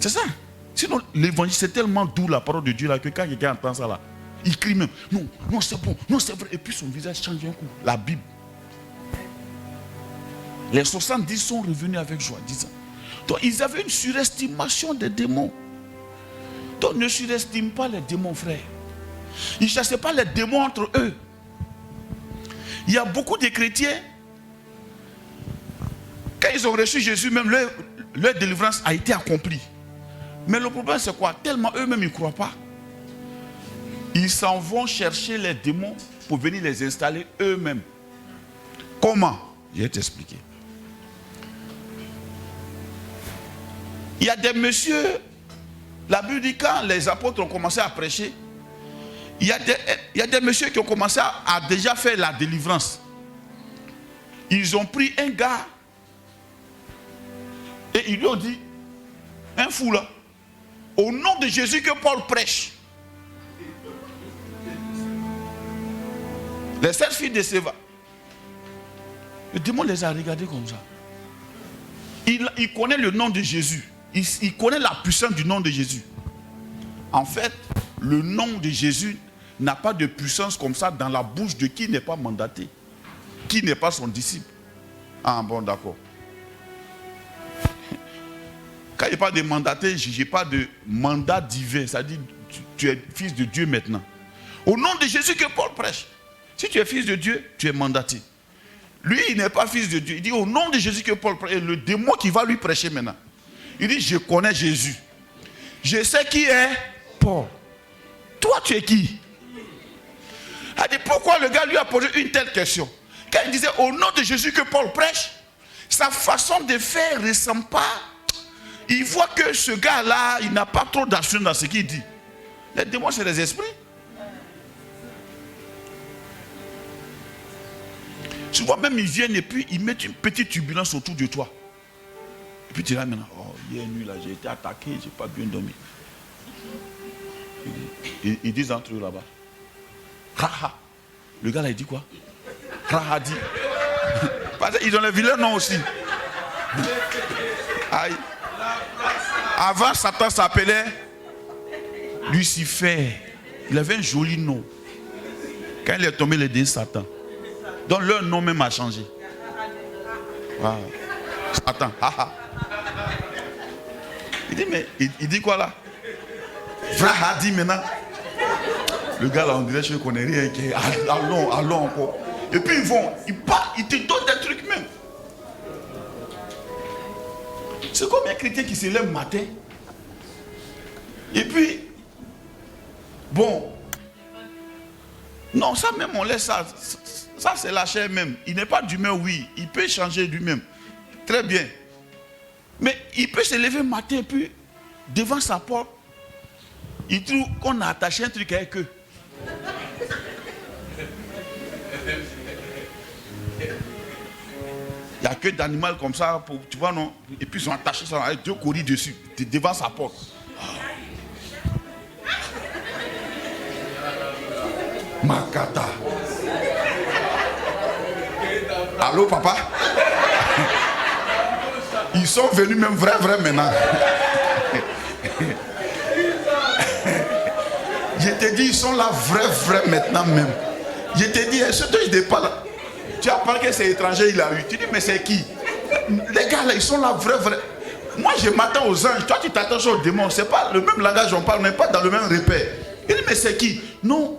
C'est ça. Sinon l'évangile c'est tellement doux la parole de Dieu là que quand quelqu'un entend ça là, il crie même. Non, non c'est bon, non c'est vrai. Et puis son visage change un coup. La Bible. Les 70 sont revenus avec joie, disant. Donc ils avaient une surestimation des démons. Donc ne surestime pas les démons, frère. Ils ne chassaient pas les démons entre eux. Il y a beaucoup de chrétiens, quand ils ont reçu Jésus, même leur délivrance a été accomplie. Mais le problème c'est quoi? Tellement eux-mêmes ils ne croient pas. Ils s'en vont chercher les démons pour venir les installer eux-mêmes. Comment? Je vais t'expliquer. Il y a des messieurs, la Bible dit quand les apôtres ont commencé à prêcher, il y a des messieurs qui ont commencé à déjà faire la délivrance. Ils ont pris un gars et ils lui ont dit, un fou là, au nom de Jésus que Paul prêche. Les 7 filles de Séva. Le démon les a regardés comme ça. Il connaît le nom de Jésus. Il connaît la puissance du nom de Jésus. En fait, le nom de Jésus n'a pas de puissance comme ça dans la bouche de qui n'est pas mandaté, qui n'est pas son disciple. Ah bon, d'accord. Quand il n'y a pas de mandaté, je n'ai pas de mandat divin. C'est-à-dire, tu es fils de Dieu maintenant. Au nom de Jésus que Paul prêche. Si tu es fils de Dieu, tu es mandaté. Lui, il n'est pas fils de Dieu. Il dit au nom de Jésus que Paul prêche. Et le démon qui va lui prêcher maintenant. Il dit, je connais Jésus. Je sais qui est Paul. Toi, tu es qui? Il dit, pourquoi le gars lui a posé une telle question? Quand il disait au nom de Jésus que Paul prêche, sa façon de faire ne ressemble pas. Il voit que ce gars-là, il n'a pas trop d'action dans ce qu'il dit. Les démons, c'est les esprits. Souvent même, ils viennent et puis ils mettent une petite turbulence autour de toi. Et puis tu dis là maintenant, oh, hier nuit là, j'ai été attaqué, j'ai pas bien dormi. Ils disent entre eux là-bas. Kraha. Le gars là, il dit quoi? Kraha dit. Parce qu'ils ont les vilains noms aussi. Aïe. Avant, Satan s'appelait Lucifer. Il avait un joli nom. Quand il est tombé, il est dit Satan. Donc leur nom même a changé. Wow. Satan. Il dit, mais il dit quoi là? Vraha dit maintenant. Le gars là, on dirait que je ne connais rien. Allons encore. Et puis ils vont, ils partent, ils te donnent des trucs même. C'est comme un chrétien qui se lève le matin. Et puis, bon, non, ça même, on laisse ça. Ça, c'est la chair même. Il n'est pas d'humain, oui. Il peut changer lui-même. Très bien. Mais il peut se lever le matin et puis, devant sa porte, il trouve qu'on a attaché un truc avec eux. Il n'y a que d'animal comme ça, pour, tu vois, non? Et puis ils ont attaché ça avec 2 courriers dessus, devant sa porte. Makata. Allô, papa? Ils sont venus même vrai maintenant. Je te dis, ils sont là vrai maintenant même. Je te dis, ce dont je ne pas là. Tu as parlé que c'est étranger, il a eu. Tu dis, mais c'est qui? Les gars là, ils sont là vrai. Moi, je m'attends aux anges. Toi, tu t'attends aux démons. Ce n'est pas le même langage, on parle, on n'est pas dans le même repère. Il dit, mais c'est qui? Non.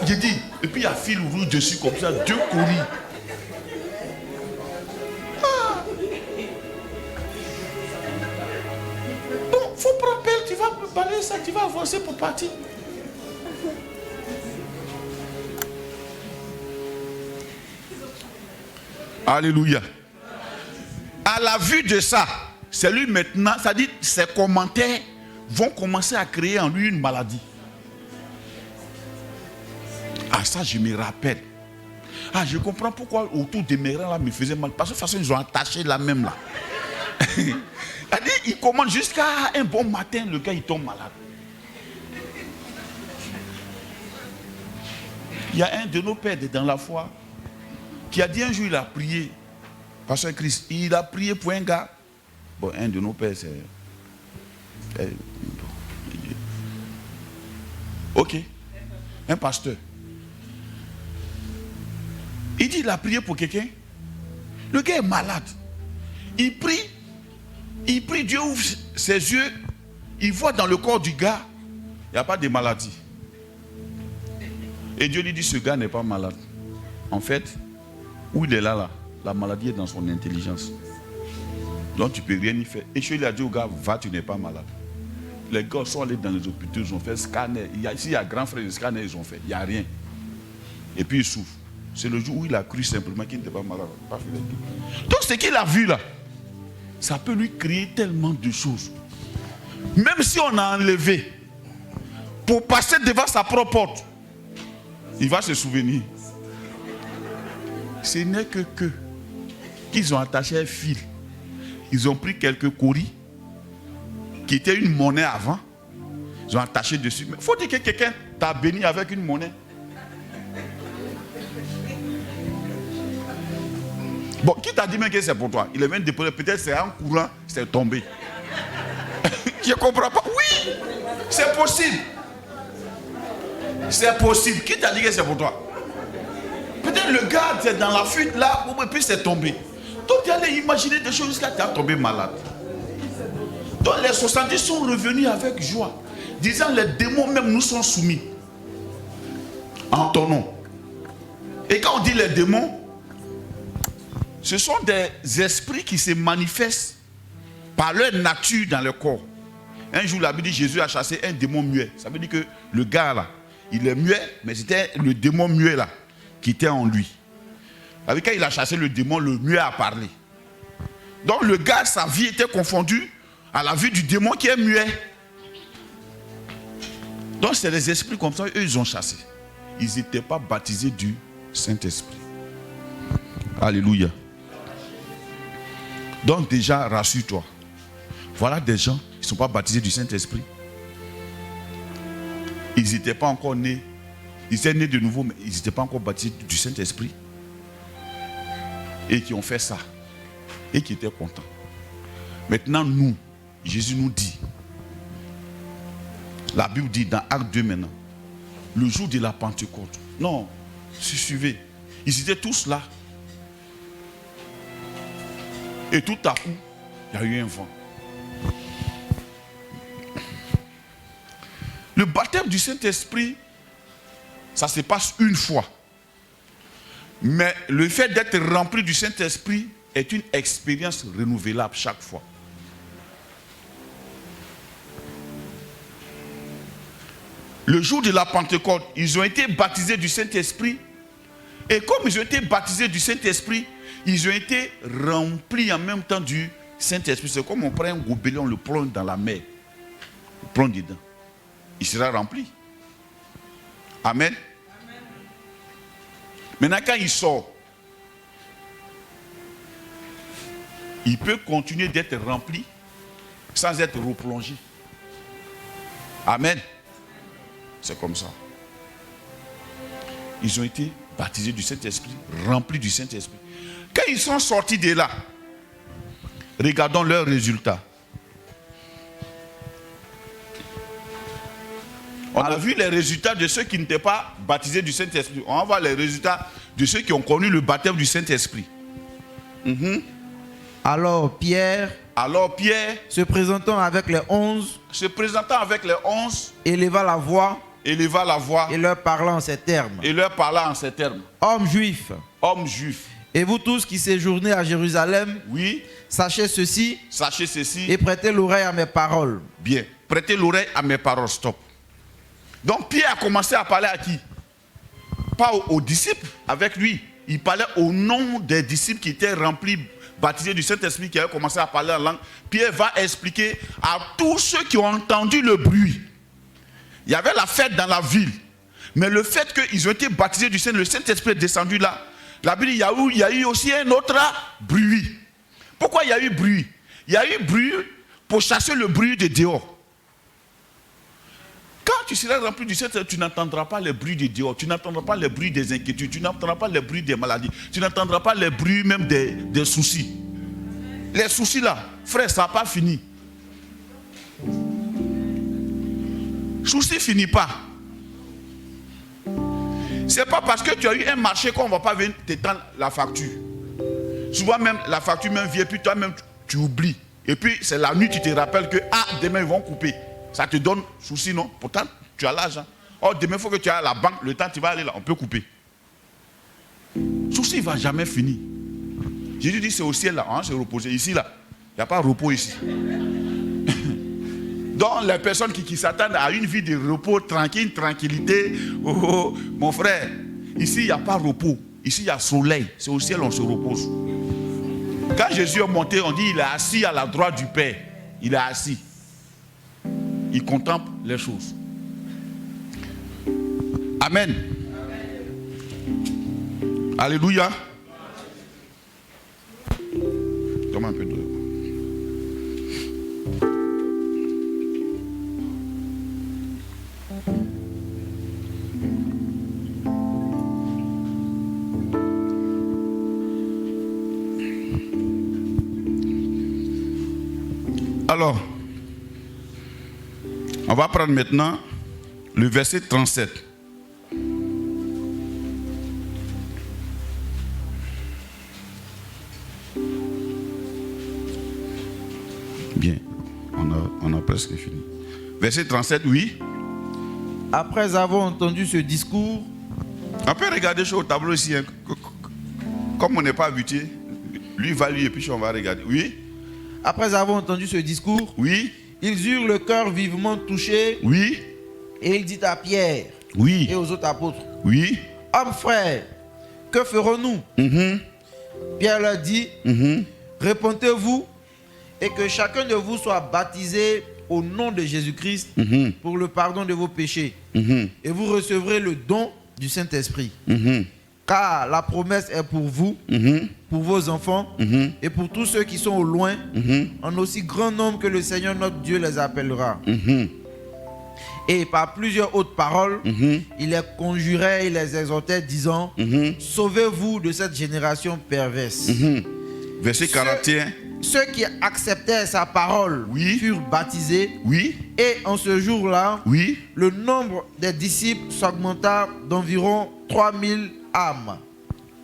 J'ai dit, et puis il y a fil rouge dessus comme ça, 2 courriers. Bon, faut prendre pelle, tu vas balayer ça, tu vas avancer pour partir. Alléluia. À la vue de ça, c'est lui maintenant, ça dit, ses commentaires vont commencer à créer en lui une maladie. Ah, ça, je me rappelle. Ah, je comprends pourquoi autour des mes reins là me faisait mal. Parce que de toute façon, ils ont attaché la même là. Il commence jusqu'à un bon matin, le gars il tombe malade. Il y a un de nos pères dans la foi qui a dit un jour, il a prié, Pasteur Christ, il a prié pour un gars. Bon, un de nos pères, c'est... Ok, un pasteur. Il dit, il a prié pour quelqu'un. Le gars est malade. Il prie, Dieu ouvre ses yeux, il voit dans le corps du gars, il n'y a pas de maladie. Et Dieu lui dit, ce gars n'est pas malade. En fait, où il est là, la maladie est dans son intelligence. Donc tu ne peux rien y faire. Et je lui ai dit au gars, va, tu n'es pas malade. Les gars sont allés dans les hôpitaux, ils ont fait scanner. Ici, il y a grand frère, le scanner, ils ont fait. Il n'y a rien. Et puis il souffre. C'est le jour où il a cru simplement qu'il n'était pas malade. Donc ce qu'il a vu là, ça peut lui créer tellement de choses. Même si on a enlevé, pour passer devant sa propre porte, il va se souvenir. Ce n'est que qu'ils ont attaché un fil. Ils ont pris quelques courriers qui étaient une monnaie avant. Ils ont attaché dessus. Mais il faut dire que quelqu'un t'a béni avec une monnaie. Bon, qui t'a dit même que c'est pour toi? Il est même déposé, peut-être c'est un courant, c'est tombé. Je ne comprends pas. Oui, c'est possible. C'est possible. Qui t'a dit que c'est pour toi? Peut-être le gars, c'est dans la fuite là, et puis c'est tombé. Donc tu allais imaginer des choses jusqu'à tu as tombé malade. Donc les 70 sont revenus avec joie, disant les démons même nous sont soumis. En ton nom. Et quand on dit les démons, ce sont des esprits qui se manifestent par leur nature dans le corps. Un jour, la Bible dit Jésus a chassé un démon muet. Ça veut dire que le gars là, il est muet, mais c'était le démon muet là qui était en lui. Avec quand il a chassé le démon, le muet a parlé. Donc le gars, sa vie était confondue à la vie du démon qui est muet. Donc c'est des esprits comme ça, eux ils ont chassé. Ils n'étaient pas baptisés du Saint-Esprit. Alléluia. Donc déjà, rassure-toi. Voilà des gens qui ne sont pas baptisés du Saint-Esprit. Ils n'étaient pas encore nés. Ils étaient nés de nouveau, mais ils n'étaient pas encore baptisés du Saint-Esprit. Et qui ont fait ça. Et qui étaient contents. Maintenant, nous, Jésus nous dit, la Bible dit dans Acte 2 maintenant, le jour de la Pentecôte. Non, suivez. Ils étaient tous là. Et tout à coup, il y a eu un vent. Le baptême du Saint-Esprit, ça se passe une fois. Mais le fait d'être rempli du Saint-Esprit est une expérience renouvelable chaque fois. Le jour de la Pentecôte, ils ont été baptisés du Saint-Esprit. Et comme ils ont été baptisés du Saint-Esprit, ils ont été remplis en même temps du Saint-Esprit. C'est comme on prend un gobelet, on le plonge dans la mer. On le plonge dedans. Il sera rempli. Amen. Amen. Maintenant, quand il sort, il peut continuer d'être rempli sans être replongé. Amen. C'est comme ça. Ils ont été baptisés du Saint-Esprit, remplis du Saint-Esprit. Quand ils sont sortis de là, regardons leurs résultats. On a vu les résultats de ceux qui n'étaient pas baptisés du Saint-Esprit. On va voir les résultats de ceux qui ont connu le baptême du Saint-Esprit. Alors Pierre, se présentant avec les 11, éleva la voix et leur parla en ces termes. Hommes juifs, et vous tous qui séjournez à Jérusalem, oui, sachez ceci et prêtez l'oreille à mes paroles. Bien, prêtez l'oreille à mes paroles, stop. Donc Pierre a commencé à parler à qui? Pas aux disciples avec lui. Il parlait au nom des disciples qui étaient remplis, baptisés du Saint-Esprit, qui avaient commencé à parler en langue. Pierre va expliquer à tous ceux qui ont entendu le bruit. Il y avait la fête dans la ville. Mais le fait qu'ils ont été baptisés du Saint-Esprit, le Saint-Esprit est descendu là. La Bible, il y a eu aussi un autre bruit. Pourquoi il y a eu bruit? Il y a eu bruit pour chasser le bruit de dehors. Quand tu seras rempli du Saint-Esprit, tu n'entendras pas les bruits de dehors, tu n'entendras pas les bruits des inquiétudes, tu n'entendras pas les bruits des maladies, tu n'entendras pas les bruits même des soucis. Les soucis là, frère, ça n'a pas fini. Souci finit pas. C'est pas parce que tu as eu un marché qu'on ne va pas venir t'étendre la facture. Souvent même, la facture même vient, puis toi-même, tu oublies. Et puis, c'est la nuit, tu te rappelles que, demain, ils vont couper. Ça te donne souci, non? Pourtant, tu as l'argent. Oh, demain, il faut que tu ailles à la banque. Le temps, tu vas aller là, on peut couper. Souci ne va jamais finir. Jésus dit, c'est au ciel là, on va se reposer. Ici, là, il n'y a pas de repos ici. Donc, les personnes qui s'attendent à une vie de repos, tranquillité, oh, mon frère, ici, il n'y a pas de repos. Ici, il y a soleil. C'est au ciel, on se repose. Quand Jésus est monté, on dit, il est assis à la droite du Père. Il est assis. Il contemple les choses. Amen. Alléluia. Donne-moi un peu d'eau. Alors, on va prendre maintenant le verset 37. Bien, on a presque fini. Verset 37, oui. Après avoir entendu ce discours, On peut regarder sur le tableau ici. Hein. Comme on n'est pas habitué, lui va lui et puis on va regarder. Oui. après avoir entendu ce discours, Oui. ils eurent le cœur vivement touché. Oui. Et il dit à Pierre Oui. et aux autres apôtres, Oui. hommes frères, que ferons-nous? Pierre leur dit, répondez-vous et que chacun de vous soit baptisé au nom de Jésus-Christ pour le pardon de vos péchés. Et vous recevrez le don du Saint-Esprit. Car la promesse est pour vous, pour vos enfants et pour tous ceux qui sont au loin, en aussi grand nombre que le Seigneur notre Dieu les appellera. Et par plusieurs autres paroles, il les conjurait et les exhortait, disant, sauvez-vous de cette génération perverse. Verset 41. Ceux qui acceptaient sa parole furent baptisés. Oui. Et en ce jour-là, Oui. le nombre des disciples s'augmenta d'environ 3000 âmes.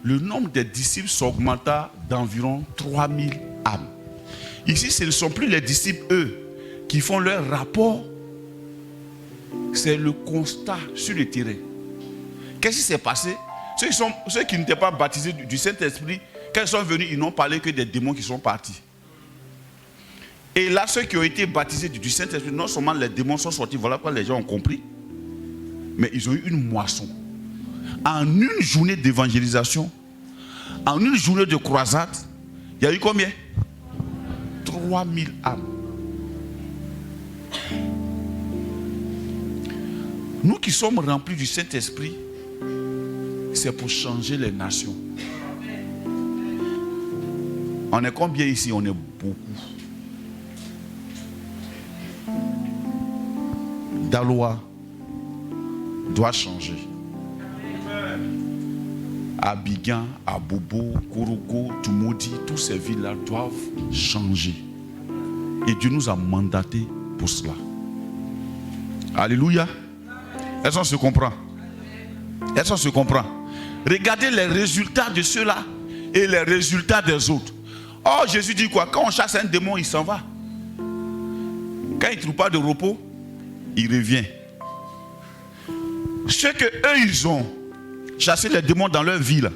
Le nombre des disciples s'augmenta d'environ 3000 âmes. Ici, ce ne sont plus les disciples, eux, qui font leur rapport. C'est le constat sur le terrain. Qu'est-ce qui s'est passé? Ceux qui n'étaient pas baptisés du Saint-Esprit, quand ils sont venus, ils n'ont parlé que des démons qui sont partis. Et là, ceux qui ont été baptisés du Saint-Esprit, non seulement les démons sont sortis, voilà pourquoi les gens ont compris, mais ils ont eu une moisson. En une journée d'évangélisation, en une journée de croisade, il y a eu combien? 3000 âmes. Nous qui sommes remplis du Saint-Esprit, c'est pour changer les nations. On est combien ici? On est beaucoup. Daloa doit changer. Abidjan, Abobo, Kourouko, Tumodi, toutes ces villes-là doivent changer. Et Dieu nous a mandatés pour cela. Alléluia. Est-ce qu'on se comprend? Est-ce qu'on se comprend? Regardez les résultats de ceux-là et les résultats des autres. Oh, Jésus dit quoi? Quand on chasse un démon, il s'en va. Quand il ne trouve pas de repos, il revient. Ceux que eux, ils ont chassé les démons dans leur ville,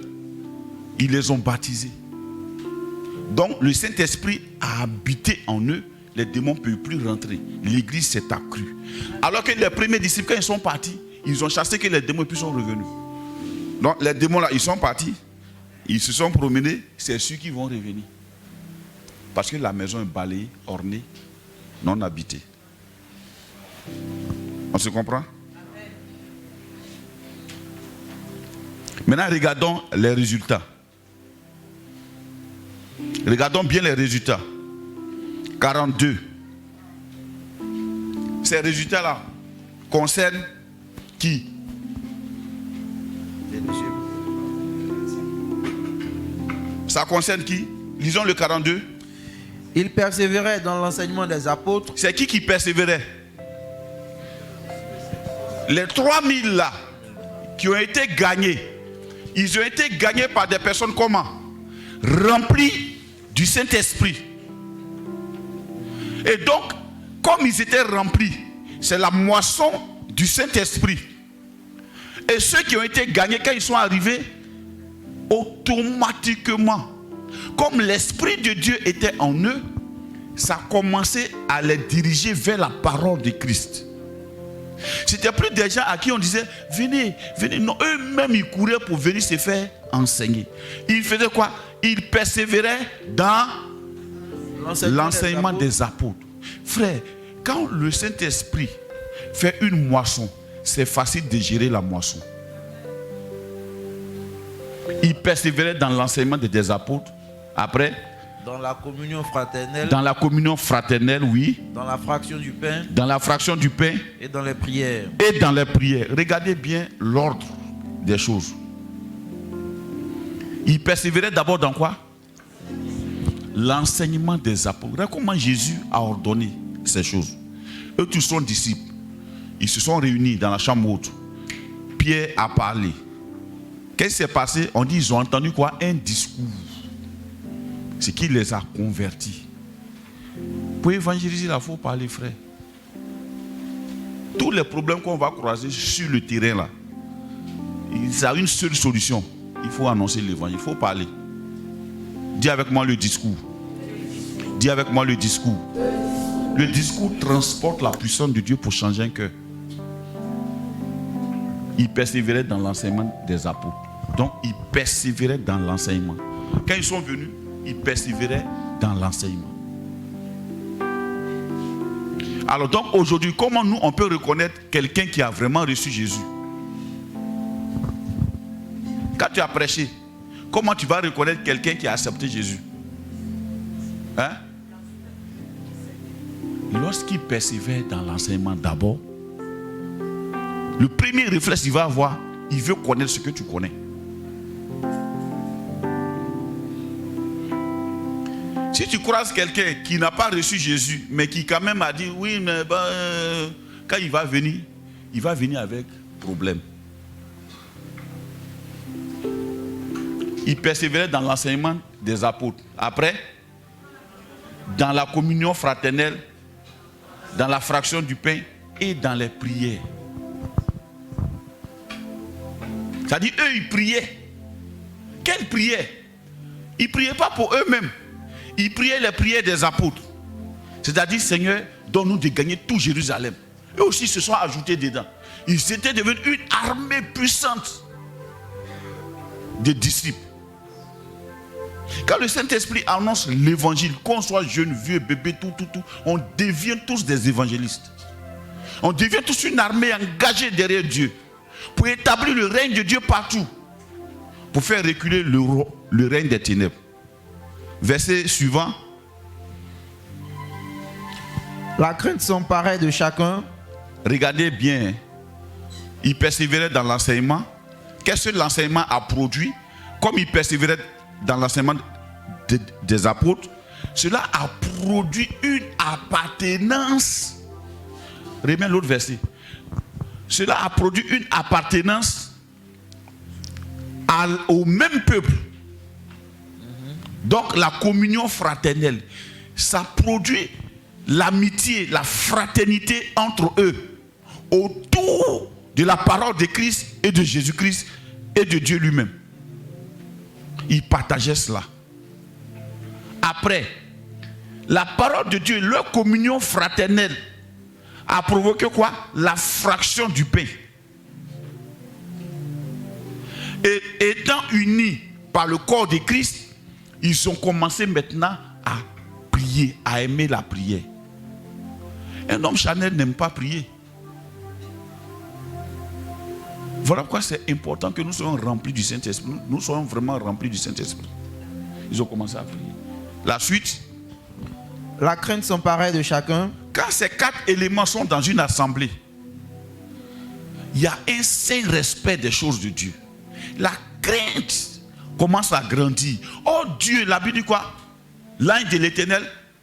ils les ont baptisés. Donc, le Saint-Esprit a habité en eux. Les démons ne peuvent plus rentrer. L'église s'est accrue. Alors que les premiers disciples, quand ils sont partis, ils ont chassé que les démons et puis sont revenus. Donc, les démons là, ils sont partis. Ils se sont promenés. C'est ceux qui vont revenir. Parce que la maison est balayée, ornée, non habitée. On se comprend? Maintenant, regardons les résultats. Regardons bien les résultats. 42. Ces résultats-là concernent qui? Ça concerne qui? Lisons le 42. Il persévérait dans l'enseignement des apôtres. C'est qui persévérait? Les 3000 là, qui ont été gagnés, ils ont été gagnés par des personnes comment? Remplies du Saint-Esprit. Et donc, comme ils étaient remplis, c'est la moisson du Saint-Esprit. Et ceux qui ont été gagnés, quand ils sont arrivés, automatiquement, comme l'Esprit de Dieu était en eux, ça a commencé à les diriger vers la parole de Christ. C'était plus des gens à qui on disait, venez, venez. Non, eux-mêmes, ils couraient pour venir se faire enseigner. Ils faisaient quoi? Ils persévéraient dans l'enseignement des apôtres. Frère, quand le Saint-Esprit fait une moisson, c'est facile de gérer la moisson. Ils persévéraient dans l'enseignement des apôtres. Après, dans la communion fraternelle. Dans la communion fraternelle, oui. Dans la fraction du pain. Dans la fraction du pain. Et dans les prières. Et dans les prières. Regardez bien l'ordre des choses. Ils persévéraient d'abord dans quoi? l'enseignement des apôtres. Regarde comment Jésus a ordonné ces choses. Eux tous sont disciples. Ils se sont réunis dans la chambre haute. Pierre a parlé. Qu'est-ce qui s'est passé? On dit ils ont entendu quoi? Un discours. Ce qui les a convertis. Pour évangéliser, il faut parler, frère. Tous les problèmes qu'on va croiser sur le terrain là, il y a une seule solution. Il faut annoncer l'évangile, il faut parler. Dis avec moi le discours. Dis avec moi le discours. Le discours transporte la puissance de Dieu pour changer un cœur. Ils persévéraient dans l'enseignement des apôtres. Donc ils persévéraient dans l'enseignement. Quand ils sont venus, ils persévéraient dans l'enseignement. Alors donc aujourd'hui, comment nous on peut reconnaître quelqu'un qui a vraiment reçu Jésus? Quand tu as prêché, comment tu vas reconnaître quelqu'un qui a accepté Jésus? Hein? Lorsqu'il persévère dans l'enseignement d'abord, le premier réflexe qu'il va avoir, il veut connaître ce que tu connais. Si tu croises quelqu'un qui n'a pas reçu Jésus, mais qui quand même a dit, oui, mais quand il va venir avec problème. Il persévérait dans l'enseignement des apôtres. Après, dans la communion fraternelle, dans la fraction du pain et dans les prières. C'est-à-dire, eux, ils priaient. Quelle prière? Ils ne priaient pas pour eux-mêmes. Ils priaient les prières des apôtres. C'est-à-dire, Seigneur, donne-nous de gagner tout Jérusalem. Eux aussi se sont ajoutés dedans. Ils étaient devenus une armée puissante de disciples. Quand le Saint-Esprit annonce l'évangile, qu'on soit jeune, vieux, bébé, tout, on devient tous des évangélistes. On devient tous une armée engagée derrière Dieu pour établir le règne de Dieu partout, pour faire reculer le règne des ténèbres. Verset suivant. La crainte s'emparait de chacun. Regardez bien. Il persévérait dans l'enseignement. Qu'est-ce que l'enseignement a produit? Comme il persévérait dans l'enseignement des apôtres, cela a produit une appartenance. Remets l'autre verset. Cela a produit une appartenance au même peuple. Donc la communion fraternelle, ça produit l'amitié, la fraternité entre eux, autour de la parole de Christ et de Jésus-Christ et de Dieu lui-même. Ils partageaient cela. Après, la parole de Dieu, leur communion fraternelle a provoqué quoi? La fraction du pain. Et étant unis par le corps de Christ, ils ont commencé maintenant à prier, à aimer la prière. Un homme charnel n'aime pas prier. Voilà pourquoi c'est important que nous soyons remplis du Saint-Esprit. Nous soyons vraiment remplis du Saint-Esprit. Ils ont commencé à prier. La suite. La crainte s'emparait de chacun. Quand ces 4 éléments sont dans une assemblée, il y a un saint respect des choses de Dieu. La crainte commence à grandir. Oh Dieu, la Bible dit quoi? L'ange de l'Éternel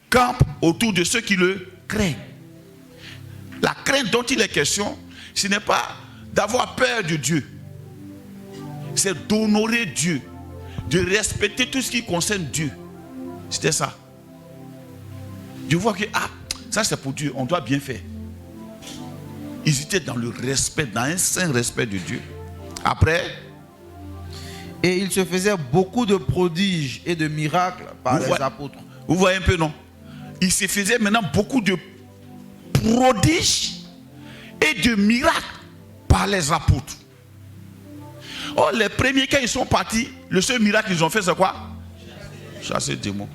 campe autour de ceux qui le craignent. La crainte dont il est question, ce n'est pas d'avoir peur de Dieu. C'est d'honorer Dieu, de respecter tout ce qui concerne Dieu. C'était ça. Dieu voit que, ça c'est pour Dieu, on doit bien faire. Ils étaient dans le respect, dans un saint respect de Dieu. Après, et il se faisait beaucoup de prodiges et de miracles par les apôtres. Vous voyez un peu, non? Il se faisait maintenant beaucoup de prodiges et de miracles par les apôtres. Oh, les premiers, quand ils sont partis, le seul miracle qu'ils ont fait, c'est quoi? Chasser les démons.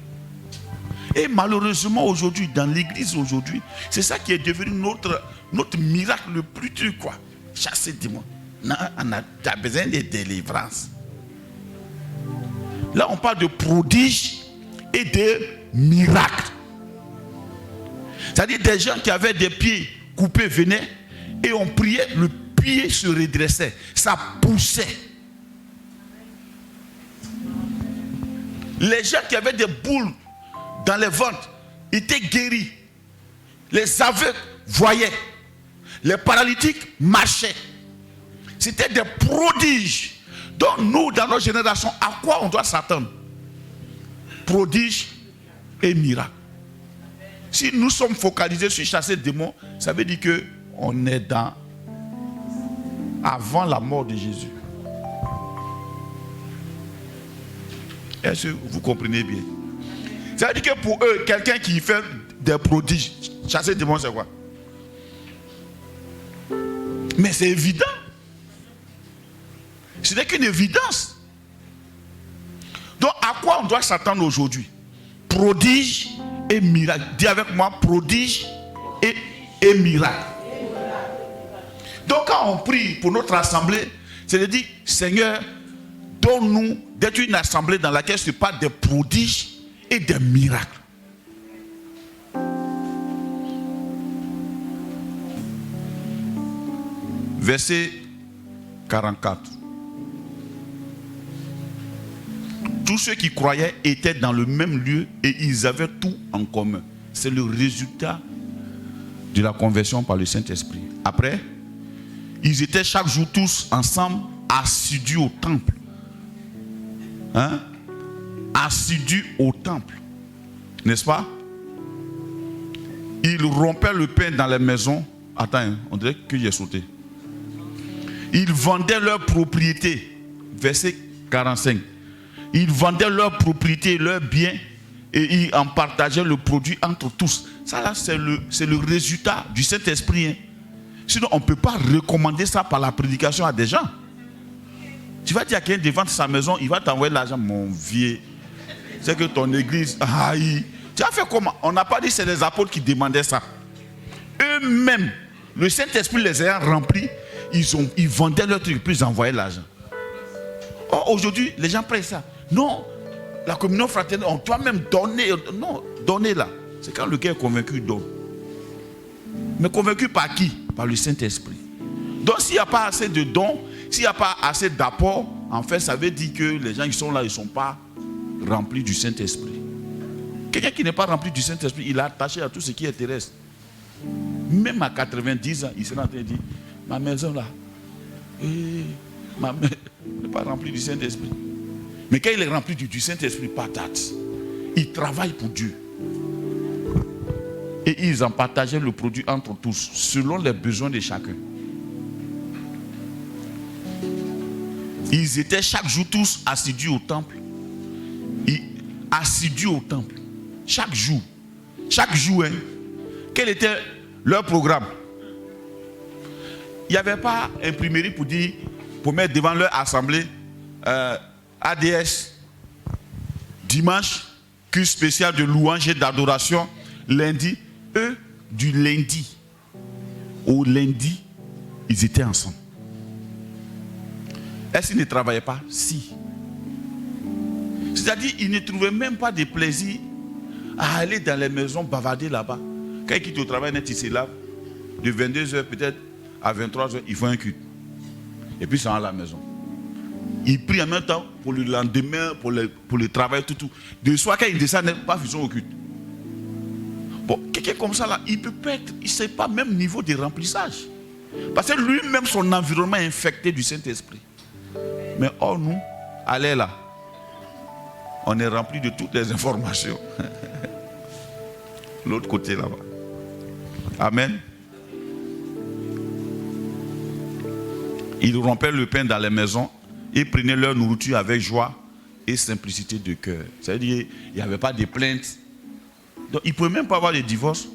Et malheureusement, aujourd'hui, dans l'église aujourd'hui, c'est ça qui est devenu notre miracle le plus dur, quoi. Chasser les démons. Non, on a besoin de délivrance. Là, on parle de prodiges et de miracles. C'est-à-dire des gens qui avaient des pieds coupés venaient et on priait, le pied se redressait, ça poussait. Les gens qui avaient des boules dans les ventes étaient guéris. Les aveugles voyaient. Les paralytiques marchaient. C'était des prodiges. Donc nous, dans notre génération, à quoi on doit s'attendre? Prodiges et miracles. Si nous sommes focalisés sur chasser des démons, ça veut dire qu'on est avant la mort de Jésus. Est-ce que vous comprenez bien? Ça veut dire que pour eux, quelqu'un qui fait des prodiges, chasser des démons, c'est quoi? Mais c'est évident. Ce n'est qu'une évidence. Donc à quoi on doit s'attendre aujourd'hui? Prodige et miracle. Dis avec moi, prodige et miracle. Donc quand on prie pour notre assemblée, c'est de dire, Seigneur, donne-nous d'être une assemblée dans laquelle ce n'est pas des prodiges et des miracles. Verset 44. Tous ceux qui croyaient étaient dans le même lieu et ils avaient tout en commun. C'est le résultat de la conversion par le Saint-Esprit. Après, ils étaient chaque jour tous ensemble, assidus au temple. Assidus au temple. N'est-ce pas? Ils rompaient le pain dans les maisons. Attends, on dirait que j'ai sauté. Ils vendaient leurs propriétés. Verset 45. Ils vendaient leurs propriétés, leurs biens, et ils en partageaient le produit entre tous. Ça là, c'est le résultat du Saint-Esprit. Hein. Sinon, on ne peut pas recommander ça par la prédication à des gens. Tu vas dire à quelqu'un de vendre sa maison, il va t'envoyer l'argent, mon vieux. C'est que ton église, aïe. Tu as fait comment? On n'a pas dit que c'est les apôtres qui demandaient ça. Eux-mêmes, le Saint-Esprit les ayant remplis, ils vendaient leur truc, puis ils envoyaient l'argent. Or, aujourd'hui, les gens prennent ça. Non, la communion fraternelle, on doit même donner. Non, donner là. C'est quand le gars est convaincu, il donne. Mais convaincu par qui? Par le Saint-Esprit. Donc, s'il n'y a pas assez de dons, s'il n'y a pas assez d'apports, en fait, ça veut dire que les gens qui sont là, ils ne sont pas remplis du Saint-Esprit. Quelqu'un qui n'est pas rempli du Saint-Esprit, il est attaché à tout ce qui est terrestre. Même à 90 ans, il sera en train de dire, ma maison là, ma maison n'est pas remplie du Saint-Esprit. Mais quand il est rempli du Saint-Esprit, patate, il travaille pour Dieu. Et ils en partageaient le produit entre tous, selon les besoins de chacun. Ils étaient chaque jour tous assidus au temple. Assidus au temple. Chaque jour. Chaque jour, hein. Quel était leur programme? Il n'y avait pas imprimerie pour dire, pour mettre devant leur assemblée, ADS, dimanche, culte spécial de louange et d'adoration, lundi. Eux, du lundi au lundi, ils étaient ensemble. Est-ce qu'ils ne travaillaient pas? Si. C'est-à-dire, ils ne trouvaient même pas de plaisir à aller dans les maisons bavarder là-bas. Quand ils quittent au travail, ils se lavent. De 22h peut-être à 23h, ils font un culte. Et puis ils sont à la maison. Ils prient en même temps pour le lendemain, pour le travail, tout. De soir, quand ils descendent, pas ils sont au culte. Bon, quelqu'un comme ça, là, il peut pas être, il ne sait pas même niveau de remplissage. Parce que lui-même, son environnement est infecté du Saint-Esprit. Mais oh, nous, allez là. On est rempli de toutes les informations. L'autre côté là-bas. Amen. Ils rompaient le pain dans les maisons et prenaient leur nourriture avec joie et simplicité de cœur. C'est-à-dire qu'il n'y avait pas de plaintes. Donc ils ne pouvaient même pas avoir de divorce.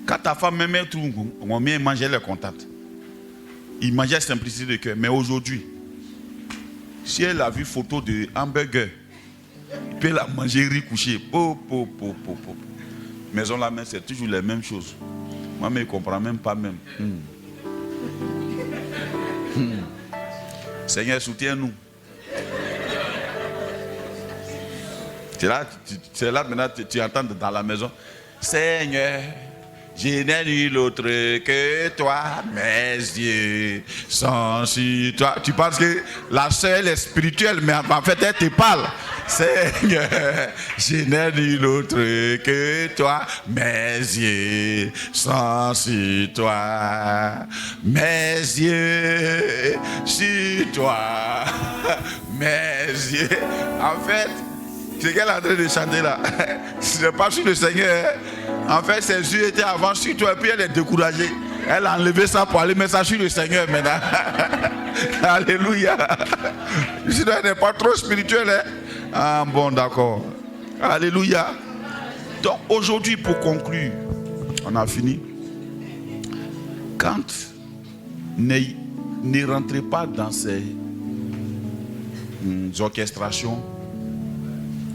Quand ta femme même tout, on mangeait les contacts. Il mangeait simplicité de cœur. Mais aujourd'hui, si elle a vu photo de hamburger, il peut la manger riz couché. Maison la main, c'est toujours les mêmes choses. Moi, mais il ne comprend même pas même. Seigneur, soutiens-nous. C'est là maintenant tu entends dans la maison. Seigneur, Je n'ai nul autre que toi, mes yeux sont sur toi. Tu penses que la sœur elle est spirituelle, mais en fait elle te parle. Seigneur, je n'ai nul autre que toi, mes yeux sont sur toi, mes yeux sur toi, mes yeux. En fait, c'est qu'elle est en train de chanter là. Ce n'est pas sur le Seigneur. En fait, ses yeux étaient avant sur toi et puis elle est découragée. Elle a enlevé ça pour aller mettre ça sur le Seigneur maintenant. Alléluia. Sinon, elle n'est pas trop spirituelle. Hein? Ah bon, d'accord. Alléluia. Donc aujourd'hui, pour conclure, on a fini. Quand ne rentrez pas dans ces orchestrations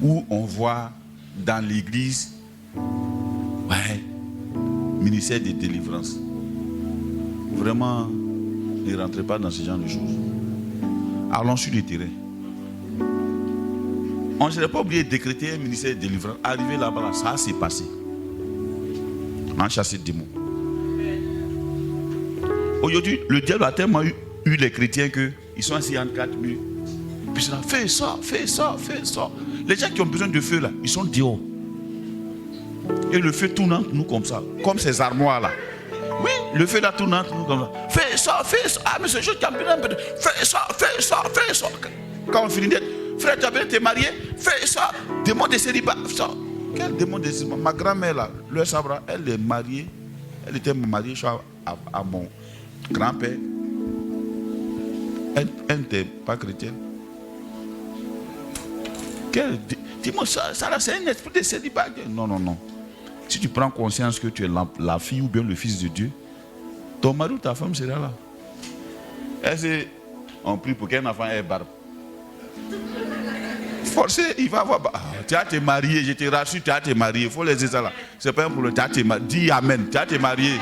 où on voit dans l'église, ouais, ministère de délivrance. Vraiment, ne rentrez pas dans ce genre de choses. Allons sur le terrain. On ne s'est pas oublié de décréter un ministère de délivrance. Arrivé là-bas, ça s'est passé. On a chassé des démons. Aujourd'hui, le diable a tellement eu les chrétiens qu'ils sont assis entre 4 murs. Puis c'est là, fais ça, fais ça, fais ça. Les gens qui ont besoin de feu là, ils sont dehors. Et le feu tourne entre nous comme ça, comme ces armoires là. Oui, le feu là tourne entre nous comme ça. Fais ça, fais ça. Ah, mais c'est juste un peu de... Fais ça, fais ça, fais ça. Quand on finit d'être, frère, tu as bien été marié, fais ça. Démon de célibat, ça. Quel démon de célibat? Ma grand-mère là, le Sabra, elle est mariée. Elle était mariée à mon grand-père. Elle n'était pas chrétienne. Dis-moi, ça là, c'est un esprit de célibat. Non, non, non. Si tu prends conscience que tu es la fille ou bien le fils de Dieu, ton mari ou ta femme sera là. Est-ce qu'on prie pour qu'un enfant ait barbe? Forcé, il va avoir. Tu as te marier, je te rassure, tu as te marier. Il faut laisser ça là. C'est pas un problème. Tu as te marier. Dis Amen. Tu as te marier.